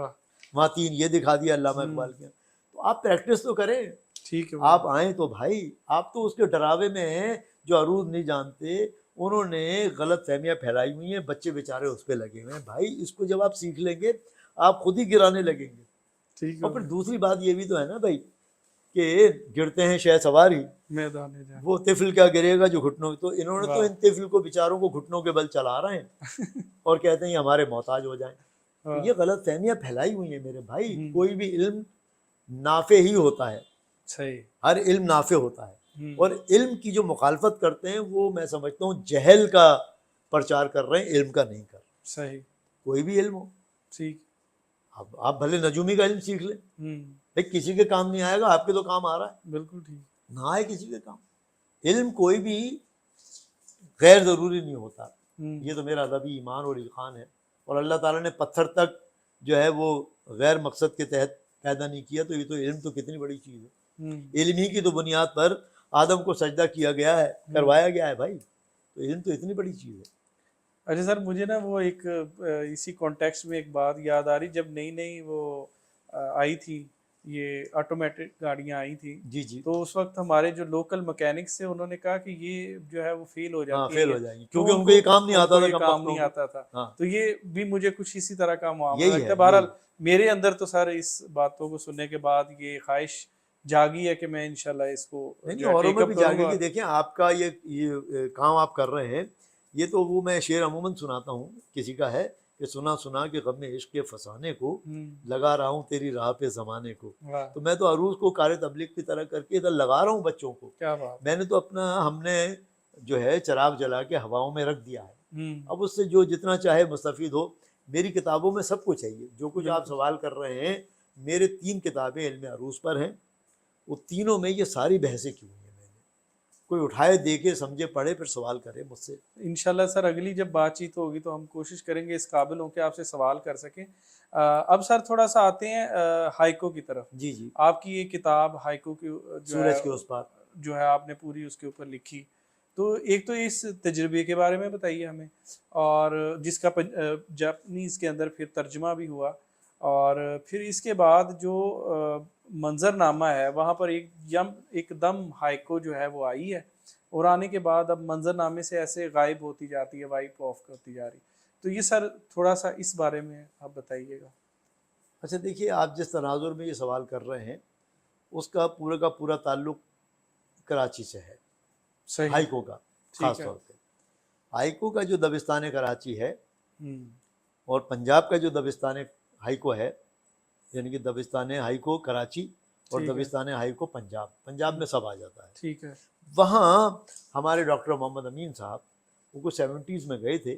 B: وہاں 3 یہ دکھا دیا علامہ اقبال کے. تو آپ پریکٹس تو کریں,
A: ٹھیک ہے.
B: آپ آئیں تو بھائی, آپ تو اس کے ڈراوے میں ہیں. جو عروض نہیں جانتے انہوں نے غلط فہمیاں پھیلائی ہوئی ہیں, بچے بیچارے اس پہ لگے ہوئے ہیں. بھائی اس کو جب آپ سیکھ لیں گے آپ خود ہی گرانے لگیں گے.
A: ٹھیک ہے.
B: اور پھر دوسری بات یہ بھی تو ہے نا بھائی کہ گرتے ہیں شہ سواری
A: میدان جان,
B: وہ طفل کیا گرے گا جو گھٹنوں, تو انہوں نے تو ان طفل کو بیچاروں کو گھٹنوں کے بل چلا رہے ہیں اور کہتے ہیں ہمارے محتاج ہو جائیں. تو یہ غلط فہمیاں پھیلائی ہوئی ہیں میرے بھائی. کوئی بھی علم نافع ہی ہوتا ہے,
A: صحیح,
B: ہر علم نافع ہوتا ہے. اور علم کی جو مخالفت کرتے ہیں وہ میں سمجھتا ہوں جہل کا پرچار کر رہے ہیں, علم کا نہیں کر رہے.
A: صحیح.
B: کوئی بھی علم ہو,
A: ٹھیک.
B: اب آپ بھلے نجومی کا علم سیکھ لیں, بھائی کسی کے کام نہیں آئے گا, آپ کے تو کام آ رہا ہے.
A: بالکل ٹھیک.
B: نہ آئے کسی کے کام. علم کوئی بھی غیر ضروری نہیں ہوتا. یہ تو میرا ادبی ایمان اور ایقان ہے. اور اللہ تعالیٰ نے پتھر تک جو ہے وہ غیر مقصد کے تحت پیدا نہیں کیا, تو یہ تو علم تو کتنی بڑی چیز ہے. علم ہی کی تو بنیاد پر آدم کو سجدہ کیا گیا ہے, کروایا گیا ہے بھائی. تو علم تو اتنی بڑی چیز ہے.
A: اچھا سر, مجھے نا وہ ایک اسی کانٹیکسٹ میں ایک بات یاد آ رہی, جب نئی نئی وہ آئی تھی یہ آٹومیٹک گاڑیاں آئی تھیں,
B: جی جی,
A: تو اس وقت ہمارے جو لوکل مکینکس تھے انہوں نے کہا کہ یہ جو ہے وہ فیل ہو جاتی
B: فیل
A: ہے,
B: ہو جائیں گی کیونکہ ان کو یہ کام نہیں آتا تھا,
A: کام نہیں آتا تھا. تو یہ بھی مجھے کچھ اسی طرح کا معاملہ لگتا ہے. بہرحال میرے اندر تو سر اس باتوں کو سننے کے بعد یہ خواہش جاگی ہے کہ میں انشاءاللہ اس کو
B: اوروں میں بھی جاگے گی. دیکھیں آپ کا یہ کام آپ کر رہے ہیں, یہ تو وہ میں شعر عموماً سناتا ہوں, کسی کا ہے کہ سنا سنا کہ غم عشق کے فسانے کو لگا رہا ہوں تیری راہ پہ زمانے کو. تو میں تو عروض کو کار تبلیغ کی طرح کر کے ادھر لگا رہا ہوں بچوں کو.
A: کیا بات.
B: میں نے تو اپنا, ہم نے جو ہے چراغ جلا کے ہواؤں میں رکھ دیا ہے. اب اس سے جو جتنا چاہے مستفید ہو. میری کتابوں میں سب کچھ ہے, یہ جو کچھ آپ سوال کر رہے ہیں میرے 3 کتابیں علم عروض پر ہیں. وہ تینوں میں یہ ساری بحثیں کی ہوئی ہیں. میں نے کوئی اٹھائے دیکھے سمجھے پڑھے پھر سوال کرے مجھ سے.
A: انشاءاللہ سر اگلی جب بات چیت ہوگی تو ہم کوشش کریں گے اس قابل ہوں کہ آپ سے سوال کر سکیں. اب سر تھوڑا سا آتے ہیں ہائیکو کی طرف.
B: جی جی,
A: آپ کی یہ کتاب ہائیکو کی
B: سورج کے اس پار
A: جو ہے آپ نے پوری اس کے اوپر لکھی, تو ایک تو اس تجربے کے بارے میں بتائیے ہمیں, اور جس کا جاپنیز کے اندر پھر ترجمہ بھی ہوا, اور پھر اس کے بعد جو منظر نامہ ہے وہاں پر ایک دم ہائیکو جو ہے وہ آئی ہے, اور آنے کے بعد اب منظر نامے سے ایسے غائب ہوتی جاتی ہے, وائپ آف ہوتی جا رہی. تو یہ سر تھوڑا سا اس بارے میں آپ بتائیے گا.
B: اچھا دیکھیے, آپ جس تناظر میں یہ سوال کر رہے ہیں اس کا پورا تعلق کراچی سے ہے.
A: صحیح.
B: ہائیکو کا خاص طور پہ. ہائیکو کا جو دبستان کراچی ہے اور پنجاب کا جو دبستان ہائیکو ہے, یعنی کہ دبستان ہائیکو کراچی اور دبستان ہائیکو پنجاب میں سب آ جاتا ہے.
A: ٹھیک ہے.
B: وہاں ہمارے ڈاکٹر محمد امین صاحب وہ کچھ 70s میں گئے تھے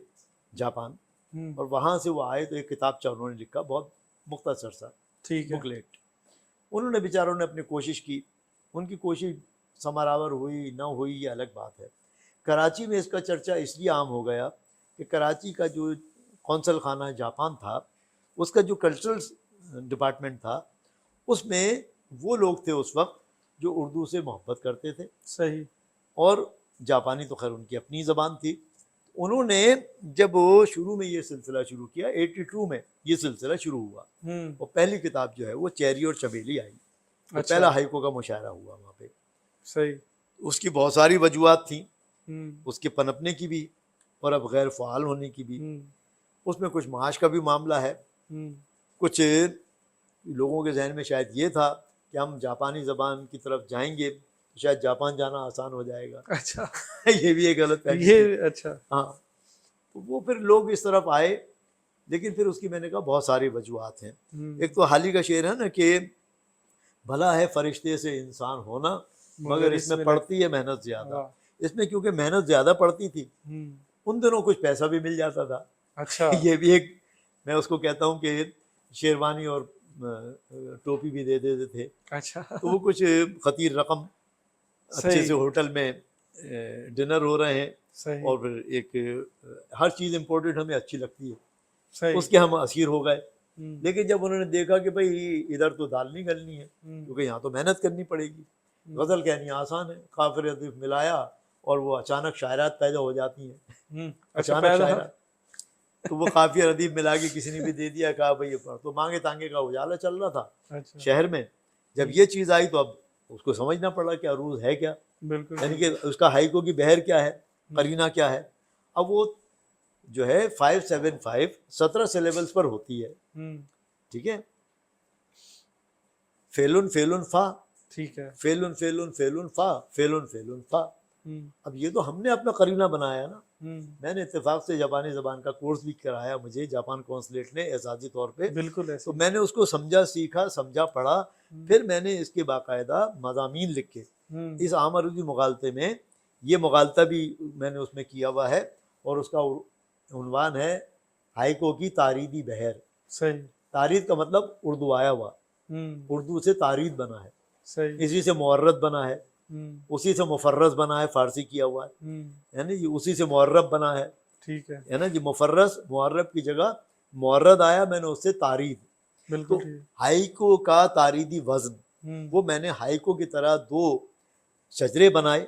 B: جاپان, اور وہاں سے وہ آئے تو ایک کتابچہ انہوں نے لکھا, بہت مختصر سا بکلیٹ. انہوں نے بیچاروں نے اپنی کوشش کی, ان کی کوشش ثمرآور ہوئی نہ ہوئی یہ الگ بات ہے. کراچی میں اس کا چرچا اس لیے عام ہو گیا کہ کراچی کا جو قونصل خانہ جاپان تھا, اس کا جو کلچرل ڈپارٹمنٹ تھا, اس میں وہ لوگ تھے اس وقت جو اردو سے محبت کرتے تھے.
A: صحیح. اور
B: جاپانی تو خیر ان کی اپنی زبان تھی. انہوں نے جب شروع میں یہ سلسلہ شروع کیا, 82 میں یہ سلسلہ شروع ہوا, اور پہلی کتاب جو ہے وہ چیری اور چمیلی آئی. پہلا ہائیکو کا مشاعرہ ہوا وہاں پہ.
A: صحیح.
B: اس کی بہت ساری وجوہات تھیں, اس کے پنپنے کی بھی اور اب غیر فعال ہونے کی بھی. اس میں کچھ معاش کا بھی معاملہ ہے. کچھ لوگوں کے ذہن میں شاید یہ تھا کہ ہم جاپانی زبان کی طرف جائیں گے تو شاید جاپان جانا آسان ہو جائے گا.
A: اچھا.
B: یہ بھی ایک غلط فہمی.
A: یہ اچھا.
B: ہاں, تو وہ پھر لوگ اس طرف آئے, لیکن پھر اس کی میں نے کہا بہت ساری وجوہات ہیں. ایک تو حالی کا شعر ہے نا کہ بھلا ہے فرشتے سے انسان ہونا, مگر اس میں پڑتی ہے محنت زیادہ. اس میں کیونکہ محنت زیادہ پڑتی تھی, ان دنوں کچھ پیسہ بھی مل جاتا تھا.
A: اچھا.
B: یہ بھی ایک, میں اس کو کہتا ہوں کہ شیروانی اور ٹوپی بھی دے دیتے تھے.
A: اچھا
B: تو وہ کچھ خطیر رقم اچھے سے ہوٹل میں ڈنر ہو رہے ہیں
A: صحیح
B: اور پھر ایک ہر چیز امپورٹنٹ ہمیں اچھی لگتی ہے,
A: صحیح
B: اس کے ہم اسیر ہو گئے.
A: ہوں،
B: لیکن جب انہوں نے دیکھا کہ بھائی ادھر تو دال نہیں گلنی ہے
A: ہوں،
B: کیونکہ یہاں تو محنت کرنی پڑے گی, غزل کہنی آسان ہے, کافر ردیف ملایا اور وہ اچانک شاعرات پیدا ہو جاتی ہیں.
A: اچھا
B: اچانک
A: پیدا
B: شاعرات, تو وہ قافیہ ردیف ملا کے کسی نے بھی دے دیا, کہا بھائی یہ پڑھ. تو مانگے تانگے کا اجالا چل رہا تھا
A: اچھا
B: شہر میں. جب یہ چیز آئی تو اب اس کو سمجھنا پڑا کہ عروض ہے کیا,
A: بالکل
B: یعنی کہ اس کا ہائیکو کی بہر کیا ہے, قرینہ کیا ہے. اب وہ جو ہے 575 17 سلیبلز پر ہوتی ہے, ٹھیک ہے. فیلن فیلن فا,
A: ٹھیک ہے
B: فیلن فیلن فیلن فا, فیلن فیلن فا. اب یہ تو ہم نے اپنا قرینہ بنایا نا. میں نے اتفاق سے جاپانی زبان کا کورس بھی کرایا مجھے جاپان کونسلیٹ نے اعزازی طور پہ,
A: بالکل
B: تو
A: ایسے
B: میں نے اس کو سمجھا, سیکھا, سمجھا, پڑھا. پھر میں نے اس کے باقاعدہ مضامین لکھے. اس عام عروضی مغالطے میں یہ مغالطہ بھی میں نے اس میں کیا ہوا ہے, اور اس کا عنوان ہے ہائیکو کی تاریدی بہر.
A: صحیح
B: تارید کا مطلب اردو آیا ہوا, اردو سے تارید بنا ہے,
A: صحیح
B: اسی سے معرت بنا ہے, اسی سے مفرس بنا ہے, فارسی کیا ہوا ہے نا جی, اسی سے معرب بنا ہے,
A: ٹھیک
B: ہے نا جی. مفرس معرب کی جگہ معرد آیا, میں نے اس سے تارید.
A: بالکل
B: تو
A: ٹھیک
B: ہائیکو کا تاریدی وزن, وہ میں نے ہائیکو کی طرح 2 شجرے بنائے.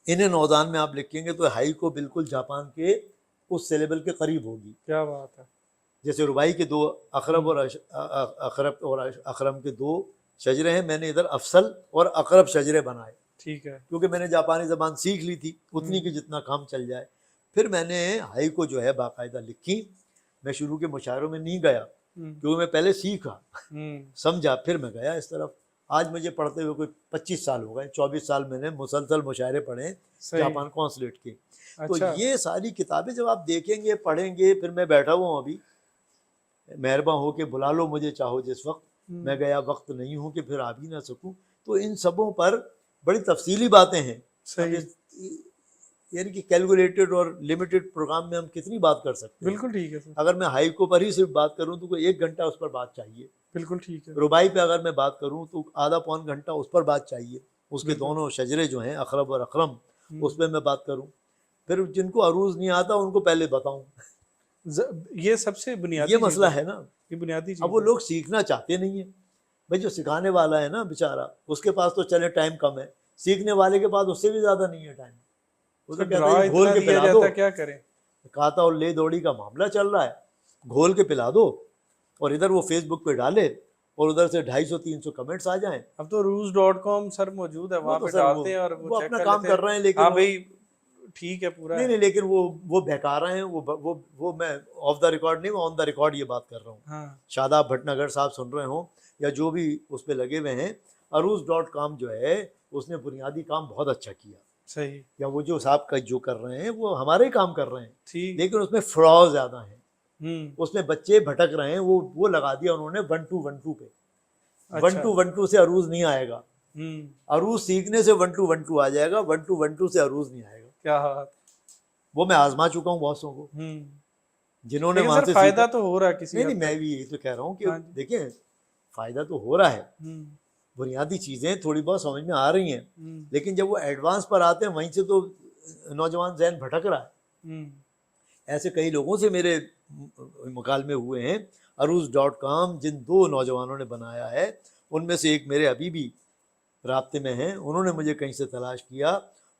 B: انہیں نوزان میں آپ لکھیں گے تو ہائیکو بالکل جاپان کے اس سلیبل کے قریب ہوگی.
A: کیا بات ہے.
B: جیسے ربائی کے 2 اقرب اور اخرم کے 2 شجرے ہیں, میں نے ادھر افصل اور اقرب شجرے بنائے,
A: ٹھیک ہے
B: کیونکہ میں نے جاپانی زبان سیکھ لی تھی اتنی کہ جتنا کام چل جائے. پھر میں نے ہائیکو جو ہے باقاعدہ لکھی. میں شروع کے مشاعروں میں نہیں گیا کیونکہ میں پہلے سیکھا, سمجھا, پھر میں گیا اس طرف. آج مجھے پڑھتے ہوئے کوئی 25 سال ہو گئے, 24 سال میں نے مسلسل مشاعرے پڑھے جاپان کونسلیٹ کے. تو
A: اچھا
B: یہ ساری کتابیں جب آپ دیکھیں گے, پڑھیں گے, پھر میں بیٹھا ہوا ہوں ابھی, مہرباں ہو کے بلا لو مجھے چاہو جس وقت, میں گیا وقت نہیں ہوں کہ پھر آ بھی نہ سکوں. تو ان سبوں پر بڑی تفصیلی باتیں ہیں.
A: صحیح
B: یعنی کہ کیلکولیٹڈ اور لمیٹڈ پروگرام میں ہم کتنی بات کر سکتے ہیں.
A: بالکل ٹھیک ہے سر,
B: اگر میں ہائیکو پر ہی صرف بات کروں تو کوئی 1 گھنٹہ اس پر بات چاہیے.
A: بالکل ٹھیک ہے.
B: ربائی پہ اگر میں بات کروں تو آدھا پون گھنٹہ اس پر بات چاہیے. اس کے
A: بالکل.
B: دونوں شجرے جو ہیں اقرب اور اکرم, اس پہ میں بات کروں. پھر جن کو عروض نہیں آتا ان کو پہلے بتاؤں.
A: یہ سب سے بنیادی
B: یہ مسئلہ ہے نا.
A: یہ بنیادی چیز
B: اب وہ
A: ہے.
B: لوگ سیکھنا چاہتے نہیں ہیں. بھائی جو سکھانے والا ہے نا بیچارہ, اس کے پاس تو چلے ٹائم کم ہے, سیکھنے والے کے پاس اس سے بھی زیادہ نہیں ہے ٹائم. وہ تو کہتا ہے گھول کے پلا دو,
A: کیا کریں.
B: کھاتا اور لے دوڑی کا معاملہ چل رہا ہے, گھول کے پلا دو, اور ادھر وہ فیس بک پہ ڈالے اور ادھر سے 250-300 کمنٹس آ جائیں.
A: اب تو روز.com سر موجود ہے, وہاں پہ ڈالتے ہیں اور
B: وہ اپنا کام کر رہے ہیں. لیکن
A: ہاں بھائی ٹھیک ہے پورا
B: نہیں, لیکن وہ بہکا رہے ہیں. وہ میں آف دا ریکارڈ نہیں, آن دا ریکارڈ یہ بات کر رہا ہوں. شاداب بھٹنگر صاحب سن رہے ہوں یا جو بھی اس پہ لگے ہوئے ہیں, عروض.com جو ہے اس نے بنیادی کام بہت اچھا کیا.
A: صحیح.
B: یا وہ جو صاحب کا جو کر رہے ہیں وہ ہمارے ہی کام کر رہے ہیں,
A: لیکن
B: اس میں فراڈ زیادہ ہیں. اس میں بچے بھٹک رہے ہیں. وہ لگا دیا انہوں نے 1-2-1-2 پہ. 1-2-1-2 سے عروض نہیں آئے گا. عروض سیکھنے سے 1-2-1-2 آ جائے گا, 1-2-1-2 سے عروض نہیں آئے گا.
A: کیا
B: وہ میں آزما چکا ہوں بہتوں کو, جنہوں نے وہاں سے
A: فائدہ تو ہو رہا ہے کسی.
B: نہیں, میں بھی یہی تو کہہ رہا ہوں کہ دیکھیں فائدہ تو ہو رہا ہے. بنیادی چیزیں تھوڑی بہت سمجھ میں آ رہی ہیں, لیکن جب وہ ایڈوانس پر آتے ہیں وہیں سے تو نوجوان ذہن بھٹک رہا ہے. ایسے کئی لوگوں سے میرے مکالمے ہوئے ہیں. عروض.com جن 2 نوجوانوں نے بنایا ہے, ان میں سے ایک میرے ابھی بھی رابطے میں ہیں. انہوں نے مجھے کہیں سے تلاش کیا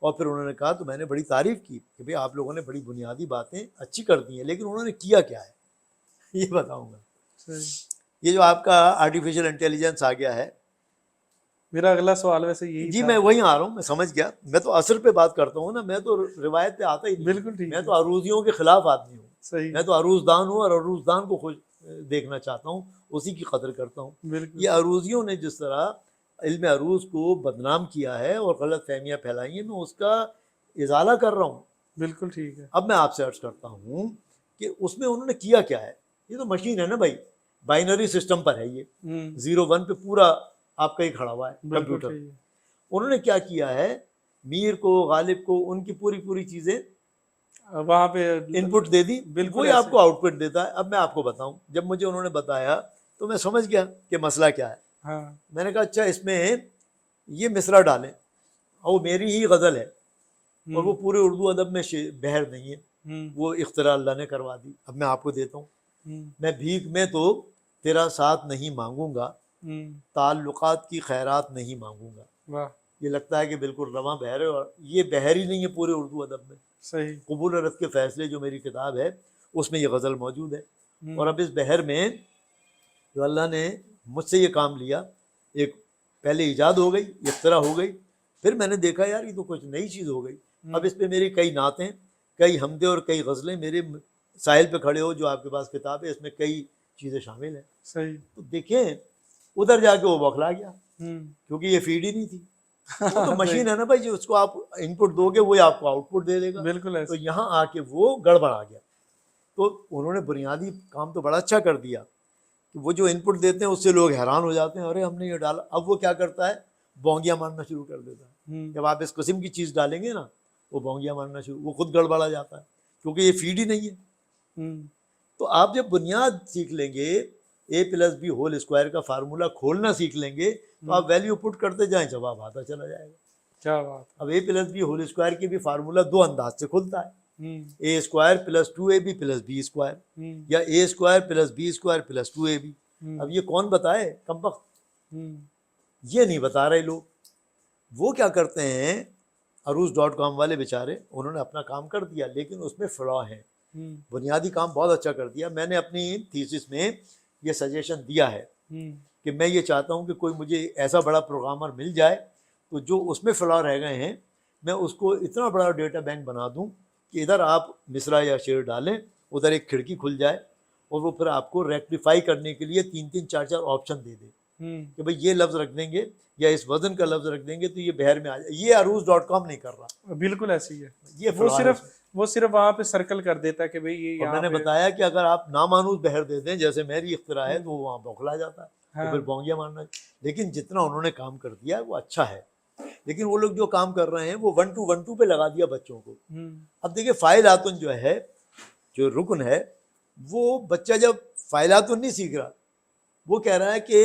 B: اور پھر انہوں نے کہا, تو میں نے بڑی تعریف کی کہ بھئی آپ لوگوں نے بڑی بنیادی باتیں اچھی کر دی ہیں, لیکن انہوں نے کیا کیا ہے یہ بتاؤں گا. یہ جو آپ کا آرٹیفیشیل انٹیلیجنس آ گیا ہے,
A: میرا اگلا سوال ویسے یہی
B: جی میں وہیں آ رہا ہوں, میں سمجھ گیا. میں تو اصل پہ بات کرتا ہوں نا, میں تو روایت پہ آتا ہی نہیں.
A: بالکل ٹھیک.
B: میں تو عروضیوں کے خلاف آدمی ہوں.
A: صحیح.
B: میں تو عروض دان ہوں اور عروض دان کو خوش دیکھنا چاہتا ہوں, اسی کی قدر کرتا ہوں.
A: بالکل.
B: یہ عروضیوں نے جس طرح علم عروض کو بدنام کیا ہے اور غلط فہمیاں پھیلائی ہیں, میں اس کا ازالہ کر رہا ہوں.
A: بالکل ٹھیک ہے.
B: اب میں آپ سے عرض کرتا ہوں کہ اس میں انہوں نے کیا کیا ہے. یہ تو مشین ہے نا بھائی, بائنری سسٹم پر ہے یہ, 0-1 پہ پورا آپ کا ہی کھڑا ہوا ہے کمپیوٹر. انہوں نے کیا کیا ہے, میر کو, غالب کو, ان کی پوری چیزیں
A: وہاں پہ
B: ان پٹ دے دی, وہی آپ کو آؤٹ پٹ دیتا ہے. اب میں آپ کو بتاؤں, جب مجھے انہوں نے بتایا تو میں سمجھ گیا کہ مسئلہ کیا ہے.
A: ہاں
B: میں نے کہا اچھا اس میں یہ مصرع ڈالیں اور وہ میری ہی غزل ہے اور وہ پورے اردو ادب میں بحر نہیں ہے، وہ اختراع اللہ نے کروا دی. اب میں آپ کو دیتا ہوں. میں بھیک میں تو تیرا ساتھ نہیں مانگوں گا، تعلقات کی خیرات نہیں مانگوں گا.
A: واہ
B: یہ لگتا ہے کہ بالکل رواں بحر ہے، اور یہ بحر ہی نہیں ہے پورے اردو ادب میں.
A: صحیح.
B: قبول و رد کے فیصلے جو میری کتاب ہے اس میں یہ غزل موجود ہے. اور اب اس بحر میں جو اللہ نے مجھ سے یہ کام لیا، ایک پہلے ایجاد ہو گئی، اختراع ہو گئی، پھر میں نے دیکھا یار یہ تو کچھ نئی چیز ہو گئی. اب اس پہ میری کئی نعتیں، کئی حمدیں اور کئی غزلیں میرے ساحل پہ کھڑے ہو جو آپ کے پاس کتاب ہے، اس میں کئی چیزیں شامل ہیں.
A: صحیح.
B: تو دیکھیں ادھر جا کے وہ بوکھلا گیا کیونکہ یہ فیڈ ہی نہیں تھی. وہ تو مشین ہے نا بھائی، جو اس کو آپ ان پٹ دو گے وہی آپ کو آؤٹ پٹ دے دے گا.
A: بالکل.
B: تو یہاں آ کے وہ گڑبڑ آ گیا. تو انہوں نے بنیادی کام تو بڑا اچھا کر دیا کہ وہ جو ان پٹ دیتے ہیں اس سے لوگ حیران ہو جاتے ہیں، ارے ہم نے یہ ڈالا. اب وہ کیا کرتا ہے، بونگیاں مارنا شروع کر دیتا ہے. جب آپ اس قسم کی چیز ڈالیں گے نا وہ بونگیاں مارنا شروع، وہ خود گڑبڑا جاتا ہے کیونکہ یہ فیڈ ہی نہیں ہے. تو آپ جب بنیاد سیکھ لیں گے، اے پلس بی ہول اسکوائر کا فارمولہ کھولنا سیکھ لیں گے تو آپ ویلیو پٹ کرتے جائیں، جواب آتا چلا جائے گا.
A: کیا بات.
B: اب A plus B whole square کی بھی فارمولہ دو انداز سے کھلتا ہے، A square plus 2ab plus B square, یا A square plus B square plus 2ab. اب یہ کون بتائے، کمبخت. یہ نہیں بتا رہے لوگ. وہ کیا کرتے ہیں، عروض.com والے بیچارے، انہوں نے اپنا کام کر دیا لیکن اس میں فلا ہیں. بنیادی کام بہت اچھا کر دیا. میں نے اپنی تھیسس میں یہ سجیشن دیا ہے کہ میں یہ چاہتا ہوں کہ کوئی مجھے ایسا بڑا پروگرامر مل جائے تو جو اس میں فلا رہ گئے ہیں میں اس کو اتنا بڑا ڈیٹا بینک بنا دوں کہ ادھر آپ مصرع یا شعر ڈالیں، ادھر ایک کھڑکی کھل جائے اور وہ پھر آپ کو ریکٹیفائی کرنے کے لیے 3 4 آپشن دے دے کہ بھئی یہ لفظ رکھ دیں گے یا اس وزن کا لفظ رکھ دیں گے تو یہ بحر میں آ جائے. یہ عروض.com نہیں کر رہا.
A: بالکل ایسی ہے.
B: یہ
A: وہ صرف وہاں پہ سرکل کر دیتا ہے کہ بھئی یہ یہاں.
B: میں نے بتایا کہ اگر آپ نامانوس بحر دے دیں جیسے میری اختراع ہے تو وہ وہاں بوکھلا جاتا ہے، تو پھر بونگیاں مارنا. لیکن جتنا انہوں نے کام کر دیا ہے وہ اچھا ہے. لیکن وہ لوگ جو کام کر رہے ہیں وہ 1 2 1 2 پہ لگا دیا بچوں کو. اب دیکھیں فاعلاتن جو ہے، جو رکن ہے، وہ بچہ جب فاعلاتن نہیں سیکھ رہا، وہ کہہ رہا ہے کہ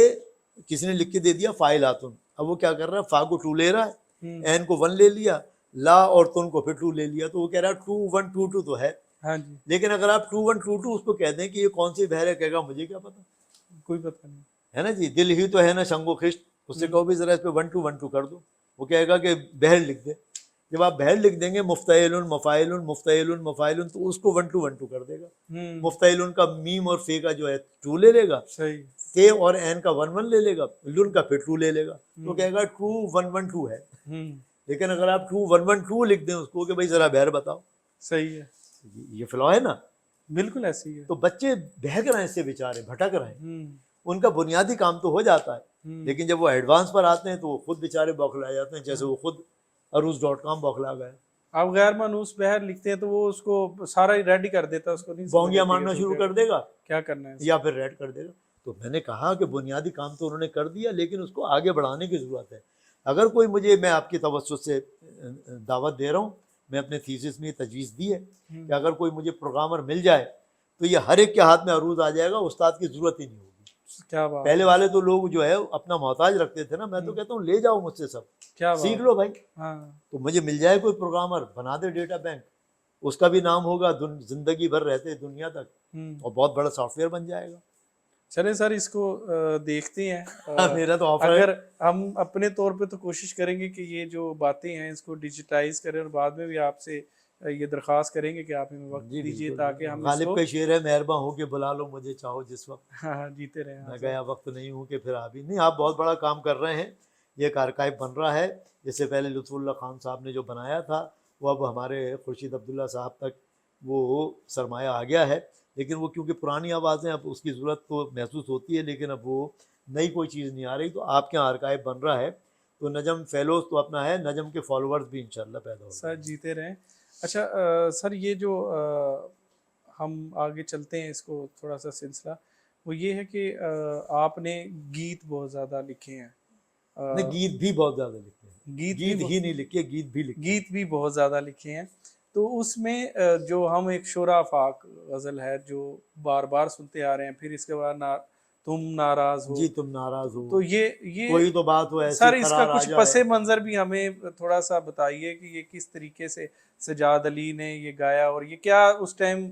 B: کسی نے لکھ کے دے دیا فاعلاتن. اب وہ کیا کر رہا ہے، فا کو 2 لے رہا ہے، این کو 1 لے لیا، لا اور تن کو پھر 2 لے لیا. تو وہ کہہ رہا ہے 2 1 2 2 تو ہے. لیکن اگر آپ 2 1 2 2 اس کو کہہ دیں کہ یہ کون سی بحر ہے، کہے گا مجھے کیا پتا،
A: کوئی پتہ نہیں
B: ہے نا جی. دل ہی تو ہے نا شنگ و خشت، اس سے کہو بھی ذرا اس پہ 1 2 1 2 کر دو، وہ کہے گا کہ بحر لکھ دے. جب آپ بحر لکھ دیں گے مفتعل مفاعل مفتعل مفاعل تو اس کو 1 2 1 2 کر دے گا. مفتعل کا میم اور فے کا جو ہے 2 لے لے گا، تے اور این کا 1 1 لے لے گا، لن کا پھر 2 لے لے گا، تو کہے گا 2 1 1 2 ہے. لیکن اگر آپ 2 1 1 2 لکھ دیں اس کو کہ بھائی ذرا بحر بتاؤ،
A: صحیح ہے.
B: یہ فلا ہے نا.
A: بالکل ایسی ہے.
B: تو بچے بہک رہے ہیں، اس سے بیچارے بھٹک رہے ہیں. ان کا بنیادی کام تو ہو جاتا ہے لیکن جب وہ ایڈوانس پر آتے ہیں تو وہ خود بیچارے بوکھلا جاتے ہیں، جیسے وہ خود عروض.com بوکھلا گئے.
A: آپ غیر مانوس بحر لکھتے ہیں تو وہ اس کو سارا ریڈی کر دیتا ہے، اس کو نہیں
B: بونگیاں مارنا شروع کر دے گا،
A: کیا کرنا ہے،
B: یا پھر ریڈ کر دے گا. تو میں نے کہا کہ بنیادی کام تو انہوں نے کر دیا لیکن اس کو آگے بڑھانے کی ضرورت ہے. اگر کوئی مجھے، میں آپ کی توسط سے دعوت دے رہا ہوں، میں اپنے تھیسس میں یہ تجویز دی ہے کہ اگر کوئی مجھے پروگرامر مل جائے تو یہ ہر ایک کے ہاتھ میں عروض آ جائے گا، استاد کی ضرورت ہی نہیں ہوگی.
A: کیا بات.
B: پہلے والے تو لوگ جو ہے اپنا محتاج رکھتے تھے نا. میں تو کہتا ہوں لے جاؤ مجھ سے، سب سیکھ لو بھائی. تو مجھے مل جائے کوئی پروگرامر، بنا دے ڈیٹا بینک، اس کا بھی نام ہوگا زندگی بھر رہتے دنیا تک، اور بہت بڑا سافٹ ویئر بن جائے گا.
A: چلیں سر اس کو دیکھتے ہیں.
B: میرا تو آفر ہے.
A: اگر ہم اپنے طور پہ تو کوشش کریں گے کہ یہ جو باتیں ہیں اس کو ڈیجیٹائز کریں، اور بعد میں بھی آپ سے یہ درخواست کریں گے کہ آپ ہمیں وقت دیجیے تاکہ ہم
B: غالب کا شعر ہے، مہرباں ہو کے بلا لو مجھے چاہو جس وقت.
A: ہاں جیتے رہے.
B: میں گیا وقت نہیں ہوں کہ پھر آپ ہی نہیں. آپ بہت بڑا کام کر رہے ہیں. یہ ایک آرکائیو بن رہا ہے. اس سے پہلے لطف اللہ خان صاحب نے جو بنایا تھا وہ اب ہمارے خورشید عبداللہ صاحب تک وہ سرمایہ آ گیا ہے. لیکن وہ کیونکہ پرانی آوازیں، اب اس کی ضرورت تو محسوس ہوتی ہے لیکن اب وہ نئی کوئی چیز نہیں آ رہی. تو آپ کے یہاں آرکائیو بن رہا ہے تو نجم فیلوز تو اپنا ہے، نجم کے فالوورز بھی انشاءاللہ پیدا ہو
A: سر. جیتے رہیں. اچھا سر، یہ جو ہم آگے چلتے ہیں اس کو تھوڑا سا سلسلہ وہ یہ ہے کہ آپ نے گیت بہت زیادہ لکھے ہیں.
B: نہیں، گیت بھی بہت زیادہ لکھے ہیں. گیت ہی نہیں لکھے، گیت بھی لکھے.
A: گیت بھی بہت زیادہ لکھے ہیں. تو اس میں جو ہم ایک شورا فاق غزل ہے جو بار بار سنتے آ رہے ہیں، پھر اس کے بعد تم ناراض ہو.
B: جی تم ناراض ہو,
A: تو یہ
B: کوئی تو بات ہو ایسی
A: سر اس کا
B: قرار آ
A: کچھ
B: جائے.
A: پس منظر بھی ہمیں تھوڑا سا بتائیے کہ یہ کس طریقے سے سجاد علی نے یہ گایا, اور یہ کیا اس ٹائم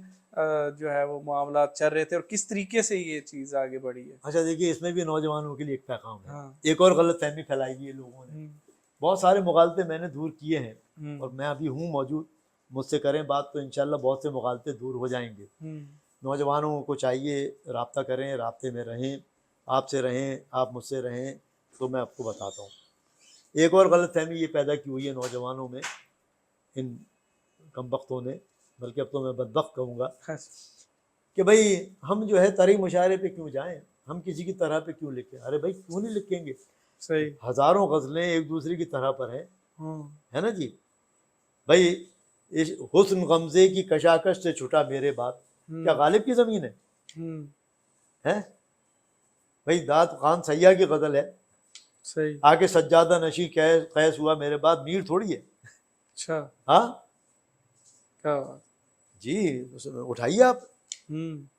A: جو ہے وہ معاملات چل رہے تھے, اور کس طریقے سے یہ چیز آگے بڑھی ہے.
B: اچھا دیکھیے, اس میں بھی نوجوانوں کے لیے ایک پیغام ہے.
A: ہاں.
B: ایک اور غلط فہمی پھیلائی ہوئی ہے لوگوں نے. بہت سارے مغالطے میں نے دور کیے ہیں, اور میں ابھی ہوں موجود, مجھ سے کریں بات تو انشاءاللہ بہت سے مغالطے دور ہو جائیں گے. نوجوانوں کو چاہیے رابطہ کریں, رابطے میں رہیں, آپ سے رہیں, آپ مجھ سے رہیں, تو میں آپ کو بتاتا ہوں. ایک اور غلط فہمی یہ پیدا کی ہوئی ہے نوجوانوں میں, ان کم بختوں نے, بلکہ اب تو میں بدبخت کہوں گا, کہ بھائی ہم جو ہے طرح مشاعرے پہ کیوں جائیں, ہم کسی کی طرح پہ کیوں لکھیں. ارے بھائی کیوں نہیں لکھیں گے,
A: صحیح,
B: ہزاروں غزلیں ایک دوسرے کی طرح پر ہیں, ہے نا جی. بھائی حسن غمزے کی کشاکش سے چھٹا میرے بات, کیا غالب کی زمین ہے؟ بھائی داد خان سیاح کی غزل ہے,
A: صحیح,
B: آگے سجادہ نشی قیس ہوا میرے بعد, میر تھوڑی ہے.
A: اچھا,
B: ہاں
A: کیا بات,
B: جی اٹھائیے آپ,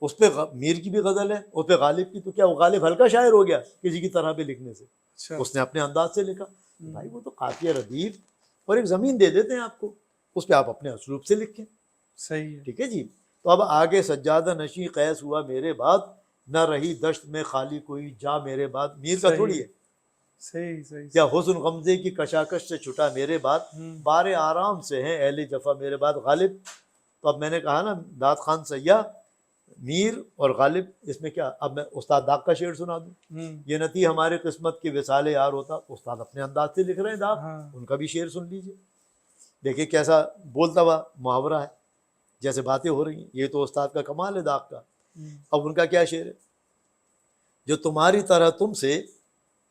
B: اس پہ میر کی بھی غزل ہے, اس پہ غالب کی, تو کیا وہ غالب ہلکا شاعر ہو گیا کسی کی طرح پہ لکھنے سے؟
A: اچھا,
B: اس نے اپنے انداز سے لکھا. بھائی وہ تو قافیہ ردیف اور ایک زمین دے دیتے ہیں آپ کو, اس پہ آپ اپنے اسلوب سے لکھیں.
A: صحیح ہے,
B: ٹھیک ہے جی. تو اب آگے سجادہ نشی قیس ہوا میرے بعد, نہ رہی دشت میں خالی کوئی جا میرے بعد, میر کا تھوڑی ہے.
A: صحیح, صحیح,
B: یا حسن غمزے کی کشاکش سے چھٹا میرے بعد, بار آرام سے ہیں اہل جفا میرے بعد غالب. تو اب میں نے کہا نا داد خان سیاح, میر اور غالب, اس میں کیا. اب میں استاد داغ کا شعر سنا دوں, یہ نہ تھی ہمارے قسمت کی وصال یار ہوتا. استاد اپنے انداز سے لکھ رہے ہیں داغ, ان کا بھی شعر سن لیجیے, دیکھیے کیسا بولتا ہوا محاورہ ہے, جیسے باتیں ہو رہی ہیں. یہ تو استاد کا کمال ہے داغ کا. اب ان کا کیا شعر ہے, جو تمہاری طرح تم سے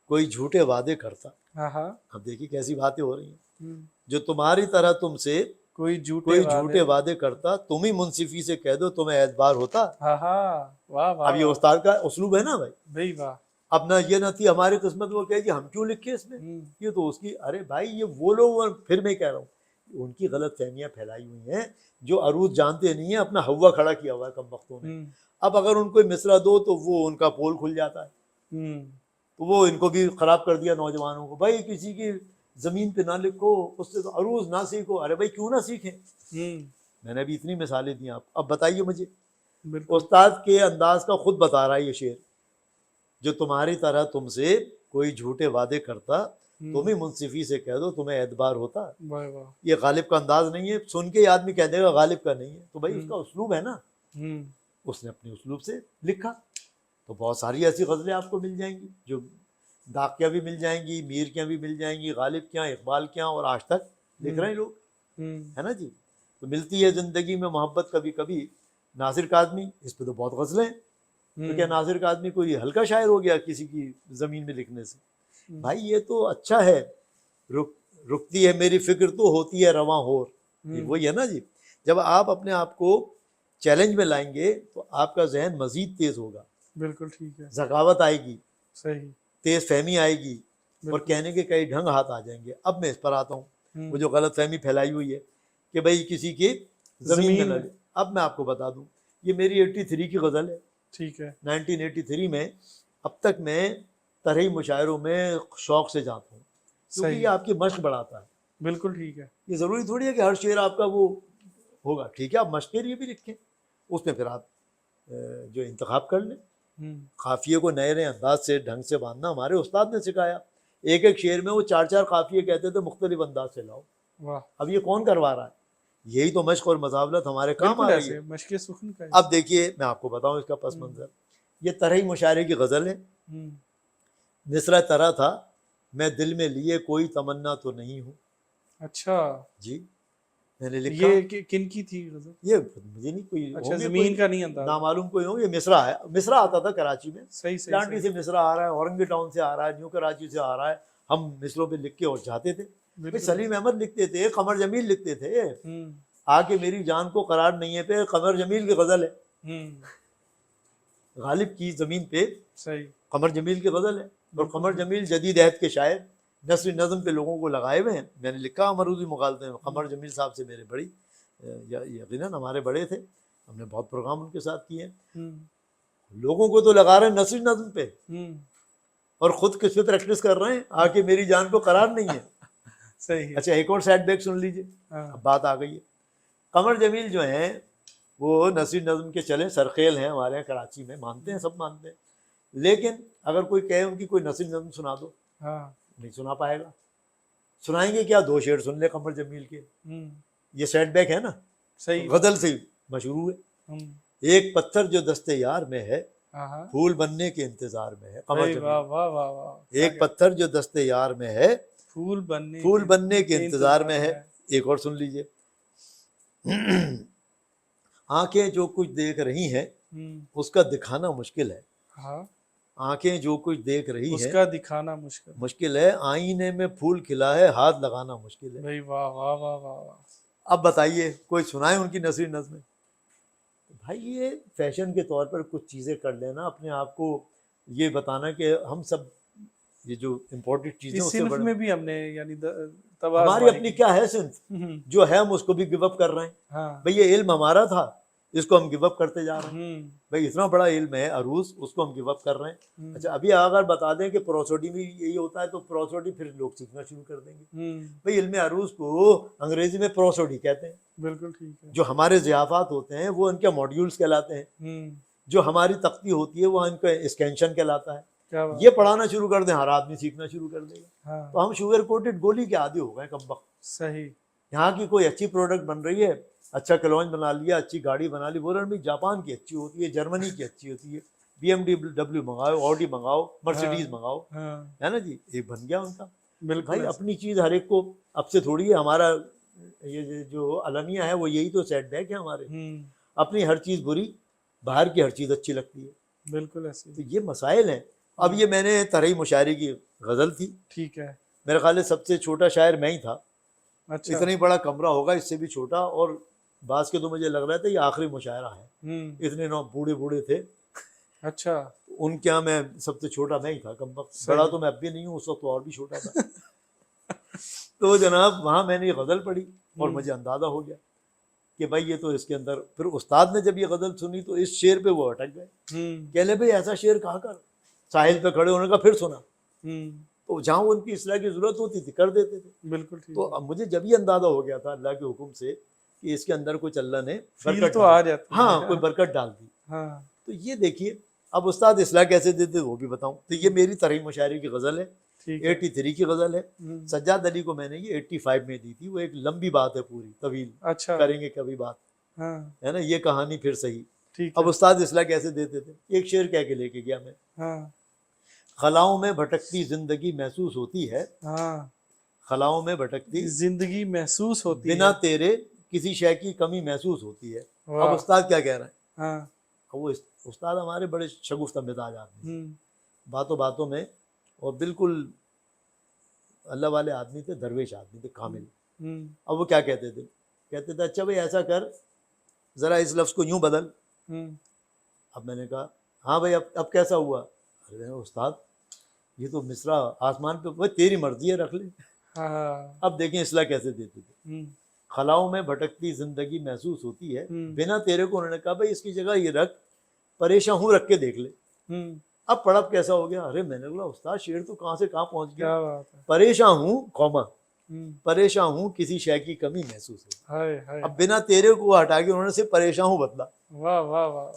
B: کوئی جھوٹے وعدے کرتا. اب دیکھیے کیسی باتیں ہو رہی ہیں, جو تمہاری طرح تم سے کوئی جھوٹے وعدے کرتا, تم ہی منصفی سے کہہ دو تمہیں اعتبار ہوتا. اب یہ استاد کا اسلوب ہے نا بھائی.
A: واہ,
B: اب نہ یہ نہ تھی ہماری قسمت, وہ کہے گی ہم کیوں لکھے اس میں, یہ تو اس کی. ارے بھائی یہ وہ لوگ, پھر میں کہہ رہا ہوں ان کی غلط فہمیاں پھیلائی ہوئی ہیں, جو عروج جانتے نہیں ہیں, اپنا ہوا کھڑا کیا ہوا ہے کم وقتوں نے. اب اگر ان کو مصرع دو تو وہ ان کا پول کھل جاتا ہے, تو وہ ان کو بھی خراب کر دیا نوجوانوں کو. بھائی کسی کی زمین پہ نہ لکھو, اس سے تو عروج نہ سیکھو. ارے بھائی کیوں نہ سیکھیں, میں نے ابھی اتنی مثالیں دی آپ. اب بتائیے مجھے, استاد کے انداز کا خود بتا رہا ہے یہ شعر, جو تمہاری طرح تم سے کوئی جھوٹے وعدے کرتا, تم ہی منصفی سے کہہ دو تمہیں اعتبار ہوتا. یہ غالب کا انداز نہیں ہے, سن کے آدمی کہہ دے گا غالب کا نہیں ہے. تو بھائی اس کا اسلوب ہے نا, اس نے اپنے اسلوب سے لکھا. تو بہت ساری ایسی غزلیں آپ کو مل جائیں گی, جو داغ کیا بھی مل جائیں گی, میر کیا بھی مل جائیں گی, غالب کیا, اقبال کیا, اور آج تک لکھ رہے ہیں لوگ, ہے نا جی. تو ملتی ہے زندگی میں محبت کبھی کبھی, ناصر کاظمی, اس پہ تو بہت غزلیں ہیں. تو کیا ناصر کاظمی کوئی ہلکا شاعر ہو گیا کسی کی زمین میں لکھنے سے؟ بھائی یہ تو اچھا ہے, رکتی ہے میری فکر تو ہوتی ہے رواں ہور. وہی ہے نا جی, جب آپ اپنے آپ کو چیلنج میں لائیں گے تو آپ کا ذہن مزید تیز ہوگا.
A: بالکل ٹھیک ہے,
B: ذکاوت آئے گی,
A: صحیح,
B: تیز فہمی آئے گی, اور کہنے کے کئی ڈھنگ ہاتھ آ جائیں گے. اب میں اس پر آتا ہوں, وہ جو غلط فہمی پھیلائی ہوئی ہے کہ بھائی کسی کی زمین میں لگے. اب میں آپ کو بتا دوں, یہ میری 83 کی غزل ہے. ٹھیک ہے, 1983 میں. اب تک میں طرحی مشاعروں میں شوق سے جاتا ہوں, کیونکہ یہ آپ کی مشق بڑھاتا ہے.
A: بالکل ٹھیک ہے,
B: یہ ضروری تھوڑی ہے کہ ہر شعر آپ کا وہ ہوگا. ٹھیک ہے, آپ مشق کے لیے بھی لکھیں, اس میں پھر آپ جو انتخاب کر لیں. قافیے کو نئے نئے انداز سے ڈھنگ سے باندھنا ہمارے استاد نے سکھایا. ایک ایک شعر میں وہ 4 قافیے کہتے تھے, مختلف انداز سے لاؤ. اب یہ کون کروا رہا ہے؟ یہی تو مشق اور مزاولت ہمارے کام آ رہی ہے. اب دیکھیے میں آپ کو بتاؤں اس کا پس منظر. یہ طرحی مشاعرے کی غزل ہے. مصرع طرح تھا میں دل میں لیے کوئی تمنا تو نہیں ہوں. اچھا جی, میں نے لکھا.
A: یہ کن کی تھی غزل؟
B: یہ مجھے نہیں, کوئی
A: اچھا, زمین کا نہیں انداز,
B: نامعلوم کوئی ہوں. یہ مصرع ہے, مصرع آتا تھا کراچی میں.
A: صحیح,
B: لانڈی سے مصرع آ رہا ہے, اورنگی ٹاؤن سے آ رہا ہے, نیو کراچی سے آ رہا ہے. ہم مصروں پہ لکھ کے اور جاتے تھے. سلیم احمد لکھتے تھے, قمر جمیل لکھتے تھے. آ کے میری جان کو قرار نہیں ہے پہ قمر جمیل کی غزل ہے. غالب کی زمین پہ قمر جمیل کی غزل ہے. اور قمر جمیل جدید عہد کے شاعر, نثر نظم پہ لوگوں کو لگائے ہوئے ہیں. میں نے لکھا امروزی مغالطے میں. قمر جمیل صاحب سے میرے بڑی, یقیناً ہمارے بڑے تھے, ہم نے بہت پروگرام ان کے ساتھ کیے ہیں. لوگوں کو تو لگا رہے ہیں نثری نظم پہ
A: ہوں،
B: اور خود کس پہ پریکٹس کر رہے ہیں، آ کے میری جان کو قرار نہیں ہے۔
A: صحیح ہے۔
B: اچھا ایک اور سیٹ بیک سن لیجیے،
A: ہاں،
B: اب بات آ گئی ہے۔ قمر جمیل جو ہیں وہ نثری نظم کے چلے سرخیل ہیں ہمارے یہاں کراچی میں، مانتے ہیں، سب مانتے ہیں، لیکن اگر کوئی کہے ان کی کوئی نثری نظم سنا دو،
A: ہاں،
B: نہیں سنا پائے گا۔ سنائیں گے کیا؟ 2 شعر سن لے قمر جمیل کے،
A: ہوں،
B: یہ سیٹ بیک ہے نا،
A: صحیح،
B: غزل سے مشروع ہے۔
A: ہوں،
B: ایک پتھر جو دستے یار میں ہے،
A: ہاں ہاں،
B: پھول بننے کے انتظار میں ہے۔ قمر
A: بھائی واہ
B: جمیل،
A: واہ واہ واہ، کیا
B: ایک پتھر جو دستے یار میں ہے،
A: پھول
B: پھول بننے کے انتظار میں ہے۔ ایک اور سن لیجئے، آنکھیں جو کچھ دیکھ رہی ہیں
A: ہوں،
B: اس کا دکھانا مشکل ہے،
A: ہاں،
B: آنکھیں جو کچھ دیکھ رہی
A: اس
B: ہیں
A: کا دکھانا مشکل،
B: مشکل ہے، آئینے میں پھول کھلا ہے، ہاتھ لگانا مشکل ہے۔
A: بھائی واہ واہ واہ واہ واہ،
B: اب بتائیے کوئی سنائے ان کی نثری نظمیں؟ بھائی یہ فیشن کے طور پر کچھ چیزیں کر لینا، اپنے آپ کو یہ بتانا کہ ہم سب یہ جو امپورٹنٹ چیزیں
A: اس
B: اس سے
A: صنف
B: بڑے،
A: میں بھی ہم نے یعنی تباہ
B: ہماری اپنی کیا ہے صنف،
A: ہوں،
B: جو ہے ہم اس کو بھی گو اپ کر رہے ہیں۔
A: ہاں،
B: بھئی یہ علم ہمارا تھا، اس کو ہم گو اپ کرتے جا رہے ہیں۔
A: ہوں،
B: بھئی اتنا بڑا علم ہے عروض، اس کو ہم گو اپ کر رہے ہیں۔
A: ہوں،
B: اچھا ابھی اگر بتا دیں کہ پروسوڈی میں یہی ہوتا ہے تو پروسوڈی پھر لوگ سیکھنا شروع کر دیں گے۔
A: ہوں،
B: بھئی علم عروض کو انگریزی میں پروسوڈی کہتے ہیں۔
A: بالکل ٹھیک ہے،
B: جو ہمارے ضیافات ہوتے ہیں وہ ان کے ماڈیولز کہلاتے ہیں،
A: ہوں،
B: جو ہماری تختی ہوتی ہے وہ ان کا اسکینشن کہلاتا ہے۔
A: کیا بات،
B: یہ پڑھانا شروع کر دیں ہر آدمی سیکھنا شروع کر دے گا۔
A: ہاں،
B: تو ہم شوگر کوٹڈ گولی کے عادی ہو گئے کم وقت۔
A: صحیح،
B: یہاں کی کوئی اچھی پروڈکٹ بن رہی ہے، اچھا کلونج بنا لیا، اچھی گاڑی بنا لی، بول رہے ہیں جاپان کی اچھی ہوتی ہے، جرمنی کی اچھی ہوتی ہے، بی ایم ڈبلیو منگاؤ، آڈی منگاؤ، مرسیڈیز منگاؤ،
A: ہاں،
B: ہے نا جی، ایک بن گیا ان کا۔
A: بالکل
B: بھائی
A: ایسا،
B: اپنی چیز ہر ایک کو اب سے تھوڑی ہے، ہمارا یہ جو المیہ ہے وہ یہی تو سیٹ بیک ہے ہمارے،
A: ہوں،
B: اپنی ہر چیز بری، باہر کی ہر چیز اچھی لگتی ہے۔
A: بالکل ایسے،
B: تو یہ مسائل ہیں۔ اب یہ میں نے طرحی مشاعرے کی غزل تھی،
A: ٹھیک ہے،
B: میرے خیال ہے سب سے چھوٹا شاعر میں ہی تھا،
A: اچھا،
B: اتنا ہی بڑا کمرہ ہوگا اس سے بھی چھوٹا، اور بعض کے تو مجھے لگ رہا تھا یہ آخری مشاعرہ ہے،
A: ہوں،
B: اتنے نو بوڑھے بوڑھے تھے
A: اچھا،
B: ان کے یہاں، میں سب سے چھوٹا میں ہی تھا کم وقت،
A: صحیح،
B: بڑا تو میں اب بھی نہیں ہوں، اس وقت تو اور بھی چھوٹا تھا۔ تو جناب وہاں میں نے یہ غزل پڑھی اور مجھے اندازہ ہو گیا کہ بھائی یہ تو اس کے اندر، پھر استاد نے جب یہ غزل سنی تو اس شعر پہ وہ اٹک گئے،
A: ہوں،
B: کہہ لے بھائی ایسا شعر کہا کر، ساحل پہ کھڑے ہونے کا پھر سنا،
A: ہوں،
B: تو جہاں ان کی اصلاح کی ضرورت ہوتی تھی کر دیتے تھے۔
A: بالکل ٹھیک
B: تو
A: ہے،
B: اب مجھے جب یہ اندازہ ہو گیا تھا اللہ کے حکم سے کہ اس کے اندر کچھ اللہ نے
A: فیل
B: برکت
A: تو
B: ڈال
A: آ
B: دی،
A: جاتی ہے،
B: ہاں کوئی برکت ڈال دی۔
A: ہاں،
B: تو یہ دیکھیے اب استاد اصلاح کیسے دیتے وہ بھی بتاؤں۔ تو یہ میری طرحی مشاعرے کی غزل ہے،
A: ٹھیک ہے،
B: 83 کی غزل ہے۔
A: ہوں،
B: سجاد علی کو میں نے یہ 85 میں دی تھی، وہ ایک لمبی بات ہے پوری طویل،
A: اچھا،
B: کریں گے کبھی بات،
A: ہاں،
B: ہے نا، یہ کہانی پھر صحیح۔
A: ٹھیک
B: اب
A: ہے،
B: استاد اصلاح کیسے دیتے تھے، ایک شعر کہہ کے لے کے گیا میں،
A: ہاں،
B: خلاؤں میں بھٹکتی زندگی محسوس ہوتی ہے،
A: ہاں،
B: خلاؤں میں بھٹکتی
A: زندگی محسوس ہوتی
B: بنا
A: ہے،
B: تیرے کسی شے کی کمی محسوس ہوتی ہے۔ اب
A: واہ،
B: استاد کیا کہہ رہے ہیں،
A: ہاں،
B: اب وہ استاد ہمارے بڑے شگفتہ مزاج آدمی تھے،
A: ہوں،
B: باتوں باتوں میں، اور بالکل اللہ والے آدمی تھے، درویش آدمی تھے کامل۔
A: ہوں،
B: اب وہ کیا کہتے تھے، کہتے تھے اچھا بھائی ایسا کر، ذرا اس لفظ کو یوں بدل۔
A: ہوں،
B: اب میں نے کہا ہاں بھائی اب کیسا ہوا؟ ارے استاد یہ تو مصرع آسمان پہ، وہ تیری مرضی ہے رکھ لے۔
A: ہاں،
B: اب دیکھیں اصلاح کیسے دیتے تھے،
A: ہوں،
B: خلاؤں میں بھٹکتی زندگی محسوس ہوتی ہے
A: ہوں،
B: بنا تیرے کو، انہوں نے کہا بھائی اس کی جگہ یہ رکھ، پریشان ہوں رکھ کے دیکھ لے۔
A: ہوں،
B: اب پڑھب کیسا ہو گیا، ارے میں نے کہا استاد شعر تو کہاں سے کہاں پہنچ گیا،
A: کیا بات ہے،
B: پریشان ہوں قوما،
A: ہوں،
B: پریشان ہوں کسی شے کی کمی محسوس ہوتی۔
A: ہائے ہائے،
B: اب بنا تیرے کو ہٹا کے انہوں نے صرف پریشان ہوں بدلا،
A: واہ واہ واہ،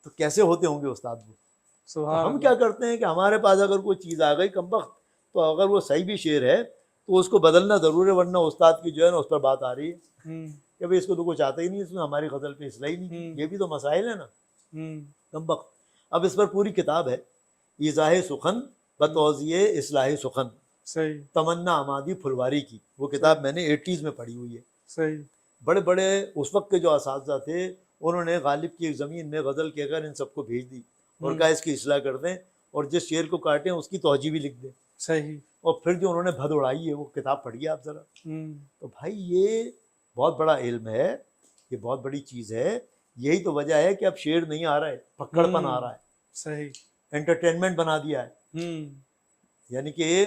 B: تو کیسے ہوتے ہوں گے استاد وہ۔ تو
A: سبحان
B: ہم
A: اللہ،
B: کیا کرتے ہیں کہ ہمارے پاس اگر کوئی چیز آ گئی کم وقت، تو اگر وہ صحیح بھی شعر ہے تو اس کو بدلنا ضرور ہے، ورنہ استاد کی جو ہے نا اس پر بات آ رہی ہے
A: ہوں،
B: کہ بھائی اس کو تو کچھ آتا ہی نہیں، اس میں ہماری غزل پہ اصلاح ہی نہیں کی۔ یہ بھی تو مسائل ہیں نا
A: ہوں،
B: کم وقت۔ اب اس پر پوری کتاب ہے، ایضاح سخن بتوضیح اصلاح سخن،
A: صحیح،
B: تمنا عمادی پھلواری کی، وہ کتاب میں نے 80s میں پڑھی ہوئی ہے۔
A: صحیح،
B: بڑے بڑے اس وقت کے جو اساتذہ تھے انہوں نے غالب کی ایک زمین میں غزل کہہ کر ان سب کو بھیج دی اور کہا اس کی اصلاح کر دیں، اور جس شعر کو کاٹیں اس کی توجہ بھی لکھ دیں،
A: صحیح،
B: اور پھر جو انہوں نے بھد اڑائی ہے وہ کتاب پڑھیے آپ ذرا۔
A: ہوں،
B: تو بھائی یہ بہت بڑا علم ہے، یہ بہت بڑی چیز ہے، یہی تو وجہ ہے کہ اب شعر نہیں آ رہا ہے، پکڑ پن آ رہا ہے،
A: صحیح،
B: انٹرٹینمنٹ بنا دیا ہے،
A: ہوں،
B: یعنی کہ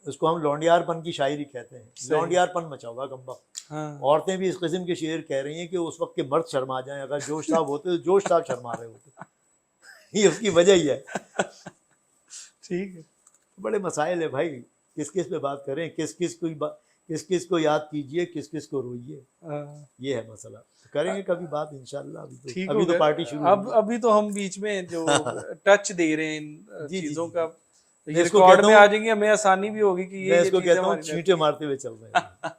B: اس کو ہم لونڈیار پن کی شاعری کہتے ہیں، لونڈیار پن مچا ہوا کم وقت۔
A: ہاں،
B: عورتیں بھی اس قسم کے شعر کہہ رہی ہیں کہ اس وقت کے مرد شرما جائیں، اگر جوش صاحب ہوتے تو جوش صاحب شرما رہے ہوتے، یہ اس کی وجہ ہی ہے.
A: ٹھیک ہے.
B: بڑے مسائل ہے بھائی, کس کس پہ بات کریں, کس کس کو یاد کیجئے, کس کس کو روئیے, یہ ہے مسئلہ. کریں گے کبھی بات انشاءاللہ.
A: ٹھیک
B: ابھی
A: ہو
B: تو
A: گیا.
B: پارٹی شروع ہوگی.
A: ابھی تو ہم بیچ میں جو ٹچ دے رہے ہیں ان
B: جی
A: چیزوں
B: جی,
A: کا,
B: میں
A: یہ
B: اس کو
A: ریکارڈ
B: کہتا
A: میں آ
B: ہوں,
A: جائیں گی, ہمیں آسانی بھی ہوگی کہ
B: میں اس
A: یہ
B: کو
A: چیزیں
B: کہتا ہوں
A: ہماری
B: چھینٹے مارتے ہوئے چل رہے ہیں.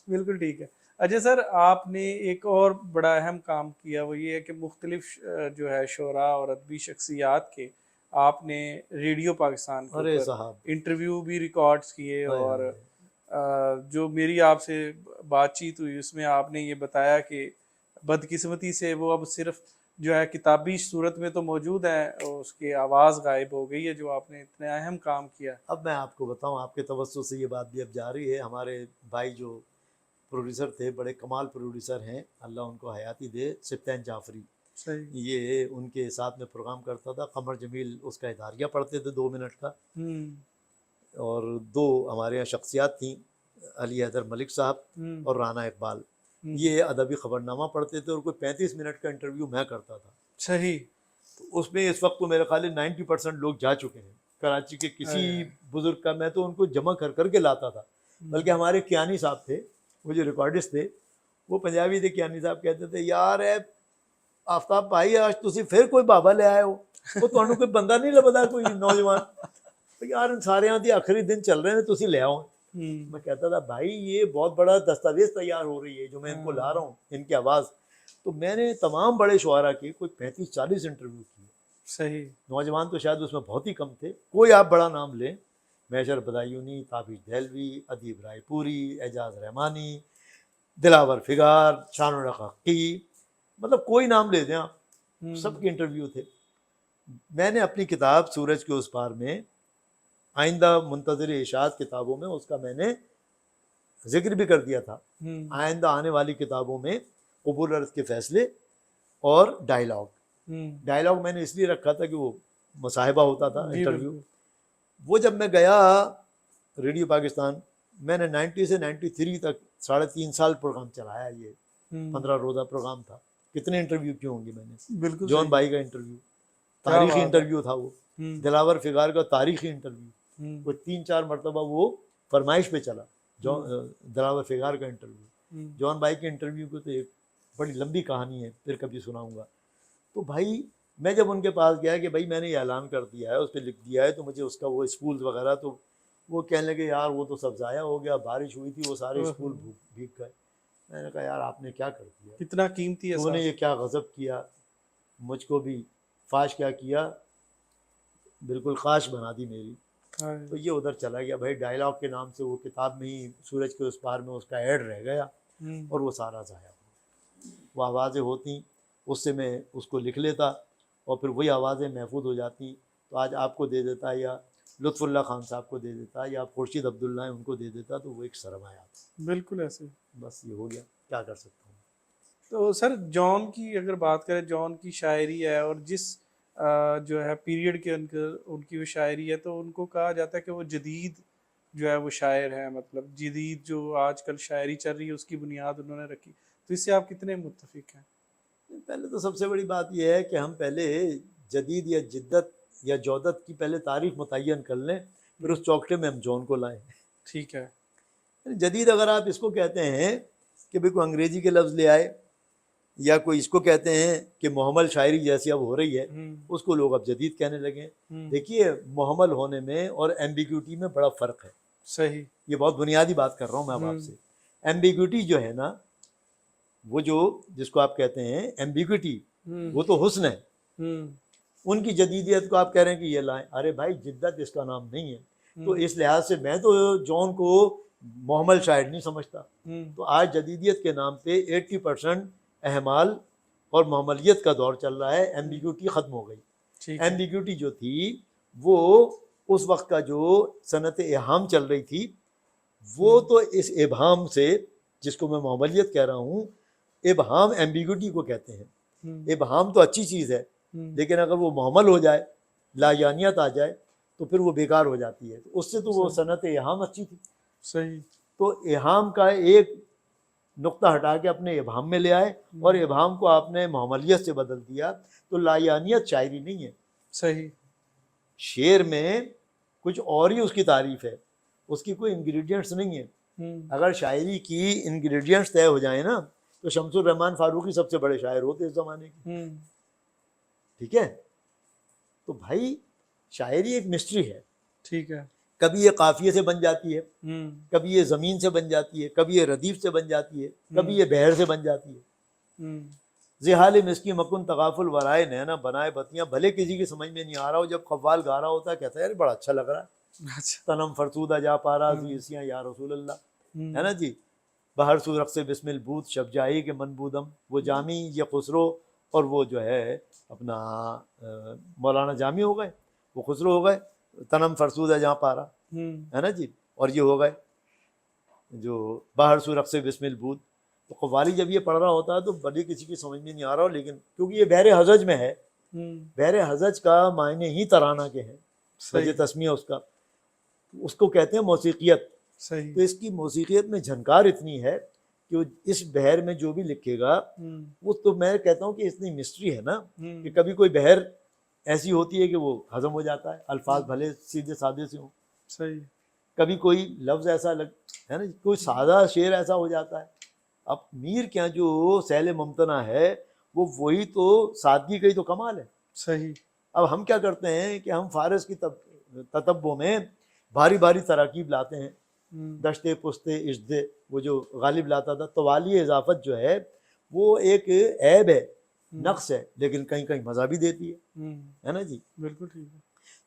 A: بالکل ٹھیک ہے. اچھا سر, آپ نے ایک اور بڑا اہم کام کیا, وہ یہ ہے کہ مختلف جو ہے شعراء اور ادبی شخصیات کے آپ نے ریڈیو پاکستان کے
B: ارے
A: اوپر
B: صاحب,
A: انٹرویو بھی ریکارڈز کیے,
B: ہائے
A: اور
B: ہائے,
A: جو میری آپ سے بات چیت ہوئی اس میں آپ نے یہ بتایا کہ بدقسمتی سے وہ اب صرف جو ہے کتابی صورت میں تو موجود ہے, اور اس کی آواز غائب ہو گئی ہے, جو آپ نے اتنا اہم کام کیا.
B: اب میں آپ کو بتاؤں, آپ کے توسط سے یہ بات بھی اب جا رہی ہے. ہمارے بھائی جو پروڈیوسر تھے, بڑے کمال پروڈیوسر ہیں, اللہ ان کو حیاتی دے, سبطین جعفری,
A: صحیح.
B: یہ ان کے ساتھ میں پروگرام کرتا تھا. قمر جمیل اس کا اداریہ پڑھتے تھے 2 منٹ کا, اور 2 ہمارے یہاں شخصیات تھیں, علی حیدر ملک صاحب اور رانا اقبال, یہ ادبی خبرنامہ پڑھتے تھے, اور کوئی 35 منٹ کا انٹرویو میں کرتا تھا.
A: صحیح.
B: تو اس میں اس وقت تو میرے خیال 90% لوگ جا چکے ہیں کراچی کے کسی بزرگ کا. میں تو ان کو جمع کر کے لاتا تھا. بلکہ ہمارے کیانی صاحب تھے, وہ جو ریکارڈسٹ تھے, وہ پنجابی تھے. کیانی صاحب کہتے تھے, یار اے آفتاب بھائی, آج تسی پھر کوئی بابا لے آئے ہو, وہ تمہیں کوئی بندہ نہیں لبدا, کوئی نوجوان, یار ان سارے دی آخری دن چل رہے ہیں, تسی لے آؤ. میں کہتا تھا بھائی یہ بہت بڑا دستاویز تیار ہو رہی ہے جو میں ان کو لا رہا ہوں, ان کی آواز. تو میں نے تمام بڑے شعراء کے کوئی 35-40 انٹرویو کیے.
A: صحیح.
B: نوجوان تو شاید اس میں بہت ہی کم تھے. کوئی آپ بڑا نام لیں, میجر بدایونی, تابش دہلوی, ادیب رائے پوری, اعجاز رحمانی, دلاور فگار, شان الحقی, مطلب کوئی نام لے دیں آپ, سب کے انٹرویو تھے. میں نے اپنی کتاب سورج کے اس پار میں, آئندہ منتظر اشاعت کتابوں میں اس کا میں نے ذکر بھی کر دیا تھا. آئندہ آنے والی کتابوں میں قبول عرض کے فیصلے اور ڈائلاگ. ڈائلاگ میں نے اس لیے رکھا تھا کہ وہ مصاحبہ ہوتا تھا, انٹرویو. وہ جب میں گیا ریڈیو پاکستان, میں نے 90 سے 93 تک 3.5 سال پروگرام چلایا. یہ 15 روزہ پروگرام تھا. کتنے انٹرویو کیے ہوں گے میں نے.
A: بالکل.
B: جون بھائی کا انٹرویو تاریخی انٹرویو تھا, وہ دلاور فگار کا تاریخی انٹرویو, وہ 3-4 مرتبہ وہ فرمائش پہ چلا. دلاور فگار کا انٹرویو, جون بھائی کے انٹرویو کو تو ایک بڑی لمبی کہانی ہے, پھر کبھی سناؤں گا. تو بھائی میں جب ان کے پاس گیا کہ بھائی میں نے یہ اعلان کر دیا ہے, اس پہ لکھ دیا ہے, تو مجھے اس کا وہ اسکولز وغیرہ, تو وہ کہنے لگے یار وہ تو سب ضائع ہو گیا, بارش ہوئی تھی, وہ سارے اسکول بھیگ گئے. میں نے کہا یار آپ نے کیا کر دیا,
A: کتنا قیمتی ہے,
B: تو نے یہ کیا غضب کیا, مجھ کو بھی فاش کیا کیا, بالکل خاش بنا دی میری. تو یہ ادھر چلا گیا بھائی. ڈائلاگ کے نام سے وہ کتاب میں ہی سورج کے اس پار میں اس کا ایڈ رہ گیا, اور وہ سارا ضائع ہوا. وہ آوازیں ہوتی, اس سے میں اس کو لکھ لیتا, اور پھر وہی آوازیں محفوظ ہو جاتی. تو آج آپ کو دے دیتا, یا لطف اللہ خان صاحب کو دے دیتا, یا خورشید عبداللہ ان کو دے دیتا, تو وہ ایک سرمایہ تھا.
A: بالکل ایسے.
B: بس یہ ہو گیا, کیا کر سکتا ہوں.
A: تو سر جان کی اگر بات کریں, جان کی شاعری ہے, اور جس جو ہے پیریڈ کے ان کی وہ شاعری ہے, تو ان کو کہا جاتا ہے کہ وہ جدید جو ہے وہ شاعر ہیں, مطلب جدید جو آج کل شاعری چل رہی ہے اس کی بنیاد انہوں نے رکھی. تو اس سے آپ کتنے متفق ہیں؟
B: پہلے تو سب سے بڑی بات یہ ہے کہ ہم پہلے جدید یا جدت یا جودت کی پہلے تعریف متعین کر لیں, پھر اس چوکٹے میں ہم جون کو لائیں.
A: ٹھیک ہے.
B: جدید اگر آپ اس کو کہتے ہیں کہ بھئی کوئی انگریزی کے لفظ لے آئے, یا کوئی اس کو کہتے ہیں کہ محمل شاعری جیسی اب ہو رہی ہے, اس کو لوگ اب جدید کہنے لگے. دیکھیے محمل ہونے میں اور ایمبیگوٹی میں بڑا فرق ہے.
A: صحیح.
B: یہ بہت بنیادی بات کر رہا ہوں میں اب آپ سے. ایمبیگوٹی جو ہے نا, وہ جو جس کو آپ کہتے ہیں ایمبیگوٹی, وہ تو حسن ہے. ان کی جدیدیت کو آپ کہہ رہے ہیں کہ یہ لائیں. ارے بھائی جدت اس کا نام نہیں ہے. تو اس لحاظ سے میں تو جون کو محمل شاعر نہیں سمجھتا. تو آج جدیدیت کے نام پہ 80% احمال اور محملیت کا دور چل رہا ہے. ایمبیگوٹی ختم ہو گئی. ایمبیگوٹی جو تھی وہ اس وقت کا جو صنعت ابہام چل رہی تھی, وہ تو اس ابہام سے, جس کو میں محملیت کہہ رہا ہوں, ابہام ایمبیگوٹی کو کہتے ہیں. ابہام تو اچھی چیز ہے, لیکن اگر وہ محمل ہو جائے, لاجانیت آ جائے, تو پھر وہ بیکار ہو جاتی ہے. اس سے تو وہ صنعت ابہام اچھی تھی.
A: صحیح.
B: تو ابہام کا ایک نقطہ ہٹا کے اپنے ابہام میں لے آئے, اور ابہام کو آپ نے محملیت سے بدل دیا. تو لایانیت شاعری نہیں ہے.
A: صحیح.
B: شعر میں کچھ اور ہی اس کی تعریف ہے، اس کی کوئی انگریڈینٹس نہیں ہے. اگر شاعری کی انگریڈینٹس طے ہو جائیں نا تو شمس الرحمن فاروقی سب سے بڑے شاعر ہوتے اس زمانے کے. ٹھیک ہے، تو بھائی شاعری ایک مسٹری ہے.
A: ٹھیک ہے.
B: کبھی یہ قافیے سے بن جاتی ہے، کبھی یہ زمین سے بن جاتی ہے، کبھی یہ ردیف سے بن جاتی ہے، کبھی یہ بحر سے بن جاتی ہے. زحال مسکی مکن تغافل ورائے نینا بنائے بتیاں، بھلے کسی کی سمجھ میں نہیں آ رہا ہو، جب قوال گا رہا ہوتا ہے کہتا ہے یار بڑا اچھا لگ رہا ہے. تنم فرسودہ جا پارا زیسیاں یا رسول اللہ، ہے نا جی. بہر سو رقص بسم البوت شب جائی کے منبودم، وہ جامی یہ خسرو اور وہ جو ہے اپنا مولانا جامی ہو گئے، وہ خسرو ہو گئے. تنم فرسودہ جہاں پارا، ہے نا جی. اور یہ ہو گئے جو باہر سو رقص بسم البوت. تو قوالی جب یہ پڑھ رہا ہوتا ہے تو بڑی کسی کی سمجھ میں نہیں آ رہا ہو، لیکن کیونکہ یہ بحر حجج میں ہے، بحر حجج کا معنی ہی ترانہ کے ہیں، وجہ تسمیہ اس کو کہتے ہیں موسیقیت. تو اس کی موسیقیت میں جھنکار اتنی ہے کہ اس بحر میں جو بھی لکھے گا وہ، تو میں کہتا ہوں کہ اتنی مسٹری ہے نا کہ کبھی کوئی بحر ایسی ہوتی ہے کہ وہ ہضم ہو جاتا ہے، الفاظ بھلے سیدھے سادے سے ہوں.
A: صحیح.
B: کبھی کوئی لفظ ایسا ہے نا، کوئی سادہ شعر ایسا ہو جاتا ہے. اب میر کیا جو سیل ممتنع ہے وہ وہی تو سادگی کا ہی تو کمال ہے.
A: صحیح.
B: اب ہم کیا کرتے ہیں کہ ہم فارس کی تتبع میں بھاری بھاری تراکیب لاتے ہیں، دشتے پستے اجدے، وہ جو غالب لاتا تھا. تو والی اضافت جو ہے وہ ایک عیب ہے، نقص ہے، لیکن کہیں کہیں مزہ بھی دیتی ہے نا جی.
A: بالکل ٹھیک ہے.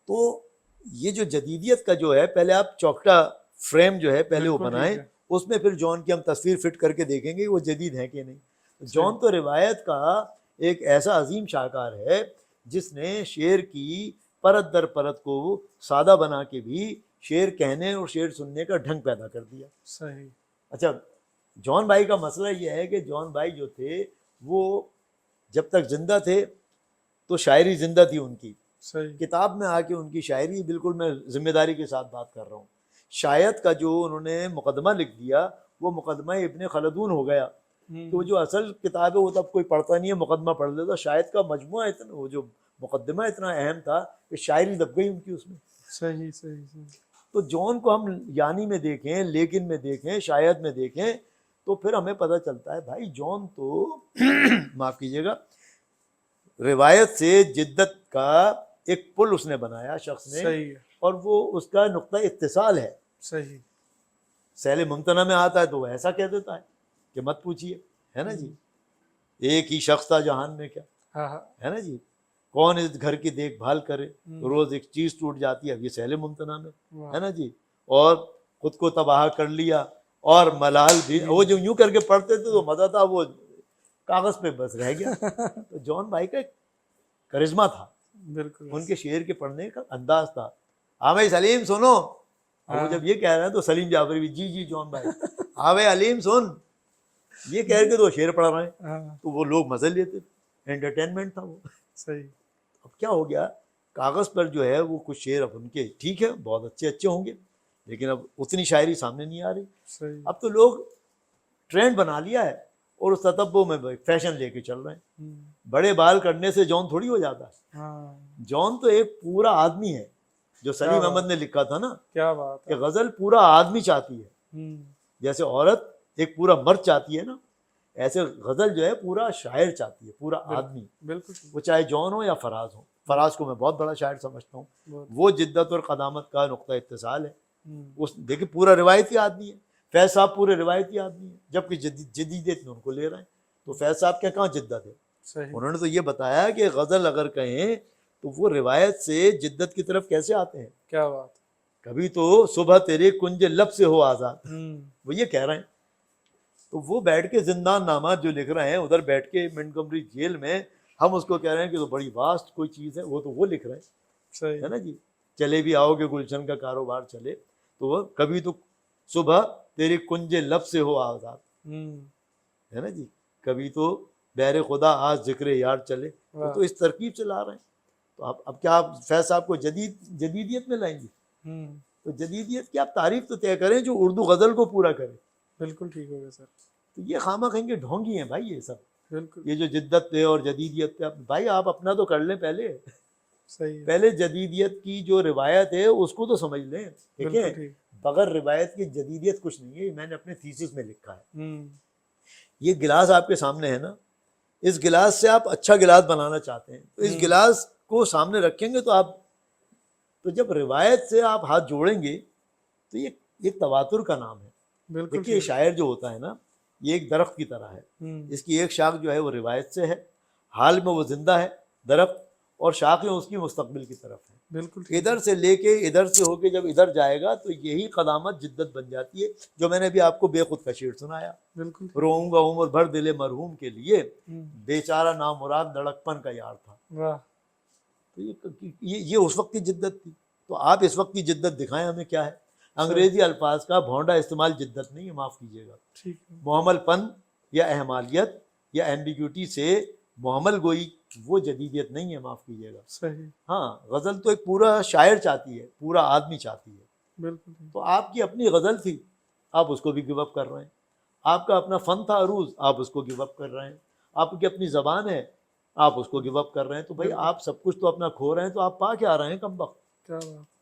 B: تو یہ جو جدیدیت کا جو ہے، پہلے آپ چوکٹا فریم جو ہے پہلے وہ بنائیں، اس میں پھر جون کی ہم تصویر فٹ کر کے دیکھیں گے وہ جدید ہیں کہ نہیں. جون تو روایت کا ایک ایسا عظیم شاہکار ہے جس نے شعر کی پرت در پرت کو سادہ بنا کے بھی شعر کہنے اور شعر سننے کا ڈھنگ پیدا کر دیا.
A: صحیح.
B: اچھا، جون بھائی کا مسئلہ یہ ہے کہ جون بھائی جو تھے وہ جب تک زندہ تھے تو شاعری زندہ تھی ان کی. کتاب میں آ کے ان کی شاعری، بالکل میں ذمہ داری کے ساتھ بات کر رہا ہوں، شاید کا جو انہوں نے مقدمہ لکھ دیا وہ مقدمہ ابن خلدون ہو گیا. تو جو اصل کتاب ہے وہ تب کوئی پڑھتا نہیں ہے، مقدمہ پڑھ لیتا. شاید کا مجموعہ اتنا، وہ جو مقدمہ اتنا اہم تھا کہ شاعری دب گئی ان کی اس میں.
A: صحیح صحیح صحیح.
B: تو جون کو ہم یعنی میں دیکھیں، لیکن میں دیکھیں، شاید میں دیکھیں تو پھر ہمیں پتہ چلتا ہے بھائی جون تو معاف کیجیے گا، روایت سے جدت کا ایک پل اس نے بنایا شخص نے.
A: صحیح.
B: اور وہ اس کا نقطہ اتصال ہے.
A: صحیح.
B: سیل ممتنع میں آتا ہے تو وہ ایسا کہہ دیتا ہے کہ مت پوچھیے، ہے نا جی. ایک ہی شخص تھا جہان میں کیا، ہے نا جی. کون اس گھر کی دیکھ بھال کرے، روز ایک چیز ٹوٹ جاتی ہے. اب یہ سیل ممتنع میں ہے نا جی. اور خود کو تباہ کر لیا اور ملال بھی، وہ جو یوں کر کے پڑھتے تھے تو مزہ تھا، وہ کاغذ پہ بس رہ گیا. تو جون بھائی کا ایک کرشمہ تھا،
A: بالکل
B: ان کے شعر کے پڑھنے کا انداز تھا. ہاں بھائی سلیم سنو، وہ جب یہ کہہ رہا ہے تو سلیم جعفری بھی جی جی جون بھائی، ہاں بھائی علیم سن، یہ کہہ کے تو شعر پڑھ رہے ہیں. تو وہ لوگ مزے لیتے تھے، انٹرٹینمنٹ تھا وہ.
A: صحیح.
B: اب کیا ہو گیا، کاغذ پر جو ہے وہ کچھ شعر اب ان کے ٹھیک ہے بہت اچھے اچھے ہوں گے، لیکن اب اتنی شاعری سامنے نہیں آ رہی. اب تو لوگ ٹرینڈ بنا لیا ہے اور اس تتبع میں فیشن لے کے چل رہے ہیں. بڑے بال کرنے سے جون تھوڑی ہو جاتا ہے. جون تو ایک پورا آدمی ہے، جو سلیم احمد نے لکھا تھا نا،
A: کیا بات
B: کہ غزل پورا آدمی چاہتی ہے. جیسے عورت ایک پورا مرد چاہتی ہے نا، ایسے غزل جو ہے پورا شاعر چاہتی ہے، پورا آدمی.
A: بالکل.
B: وہ چاہے جون ہو یا فراز ہو. فراز کو میں بہت بڑا شاعر سمجھتا ہوں. وہ جدت اور قدامت کا نقطہ اتصال ہے. اس دیکھیں پورا روایتی آدمی ہے. فیض صاحب پورے روایتی آدمی ہیں، جبکہ جدیدیت میں ان کو لے رہے ہیں. تو فیض صاحب کے کہاں جدت ہے؟ انہوں نے تو یہ بتایا کہ غزل اگر کہیں تو وہ روایت سے جدت کی طرف کیسے آتے ہیں.
A: کیا بات.
B: کبھی تو صبح تیرے کنج لب سے ہو آزاد، وہ یہ کہہ رہے ہیں. تو وہ بیٹھ کے زندان نامہ جو لکھ رہے ہیں ادھر بیٹھ کے منٹگمری جیل میں، ہم اس کو کہہ رہے ہیں کہ تو بڑی واسٹ کوئی چیز ہے، وہ تو وہ لکھ رہے ہیں، ہے نا جی. چلے بھی آؤ گے گلشن کا کاروبار چلے، تو وہ کبھی تو صبح تیرے کنج لب سے ہو آزاد، ہے نا جی. کبھی تو بہر خدا آج ذکر یار چلے. تو اس ترکیب سے لا رہے ہیں. تو اب کیا آپ فیض صاحب کو جدیدیت میں لائیں گے؟ تو جدیدیت کی آپ تعریف تو طے کریں جو اردو غزل کو پورا کرے.
A: بالکل ٹھیک ہو گیا سر.
B: تو یہ خامہ کہیں گے ڈھونگی ہیں بھائی یہ سب.
A: بالکل.
B: یہ جو جدت پہ اور جدیدیت پہ، بھائی آپ اپنا تو کر لیں پہلے.
A: صحیح ہے،
B: پہلے جدیدیت کی جو روایت ہے اس کو تو سمجھ لیں، ٹھیک
A: بالکل
B: ہے،
A: ٹھیک،
B: بغیر روایت کی جدیدیت کچھ نہیں ہے، میں نے اپنے تھیسس میں لکھا ہے۔
A: ہوں،
B: یہ گلاس آپ کے سامنے ہے نا، اس گلاس سے آپ اچھا گلاس بنانا چاہتے ہیں تو اس
A: ہوں،
B: گلاس کو سامنے رکھیں گے تو جب روایت سے آپ ہاتھ جوڑیں گے تو یہ تواتر کا نام ہے۔
A: بالکل
B: دیکھیے یہ
A: ٹھیک،
B: شاعر جو ہوتا ہے نا، یہ ایک درخت کی طرح ہے،
A: ہوں،
B: اس کی ایک شاخ جو ہے وہ روایت سے ہے، حال میں وہ زندہ ہے درخت، اور شاخیں اس کی مستقبل کی طرف ہیں۔
A: بالکل ٹھیک،
B: ادھر سے لے کے ادھر سے ہو کے جب ادھر جائے گا تو یہی قدامت جدت بن جاتی ہے، جو میں نے بھی آپ کو بے خود کا شعر سنایا،
A: بالکل ٹھیک،
B: روؤں گا عمر بھر دل مرحوم کے لیے،
A: ہوں،
B: بیچارہ نامراد لڑکپن کا یار تھا۔
A: واہ،
B: تو یہ اس وقت کی جدت تھی، تو آپ اس وقت کی جدت دکھائیں ہمیں کیا ہے۔
A: صحیح،
B: انگریزی الفاظ کا بھونڈا استعمال جدت نہیں ہے، معاف کیجیے گا،
A: ٹھیک ہے،
B: محمل پن یا اہمالیت یا ایمبیگوٹی سے محمل گوئی وہ جدیدیت نہیں ہے، معاف کیجیے گا۔
A: صحیح،
B: ہاں، غزل تو ایک پورا شاعر چاہتی ہے، پورا آدمی چاہتی ہے،
A: بالکل ٹھیک،
B: تو آپ کی اپنی غزل تھی، آپ اس کو بھی گو اپ کر رہے ہیں، آپ کا اپنا فن تھا عروض، آپ اس کو گو اپ کر رہے ہیں، آپ کی اپنی زبان ہے، آپ اس کو گو اپ کر رہے ہیں، تو بھائی
A: بالکل،
B: آپ سب کچھ تو اپنا کھو رہے ہیں، تو آپ پا کے آ رہے ہیں کم وقت۔
A: کیا بات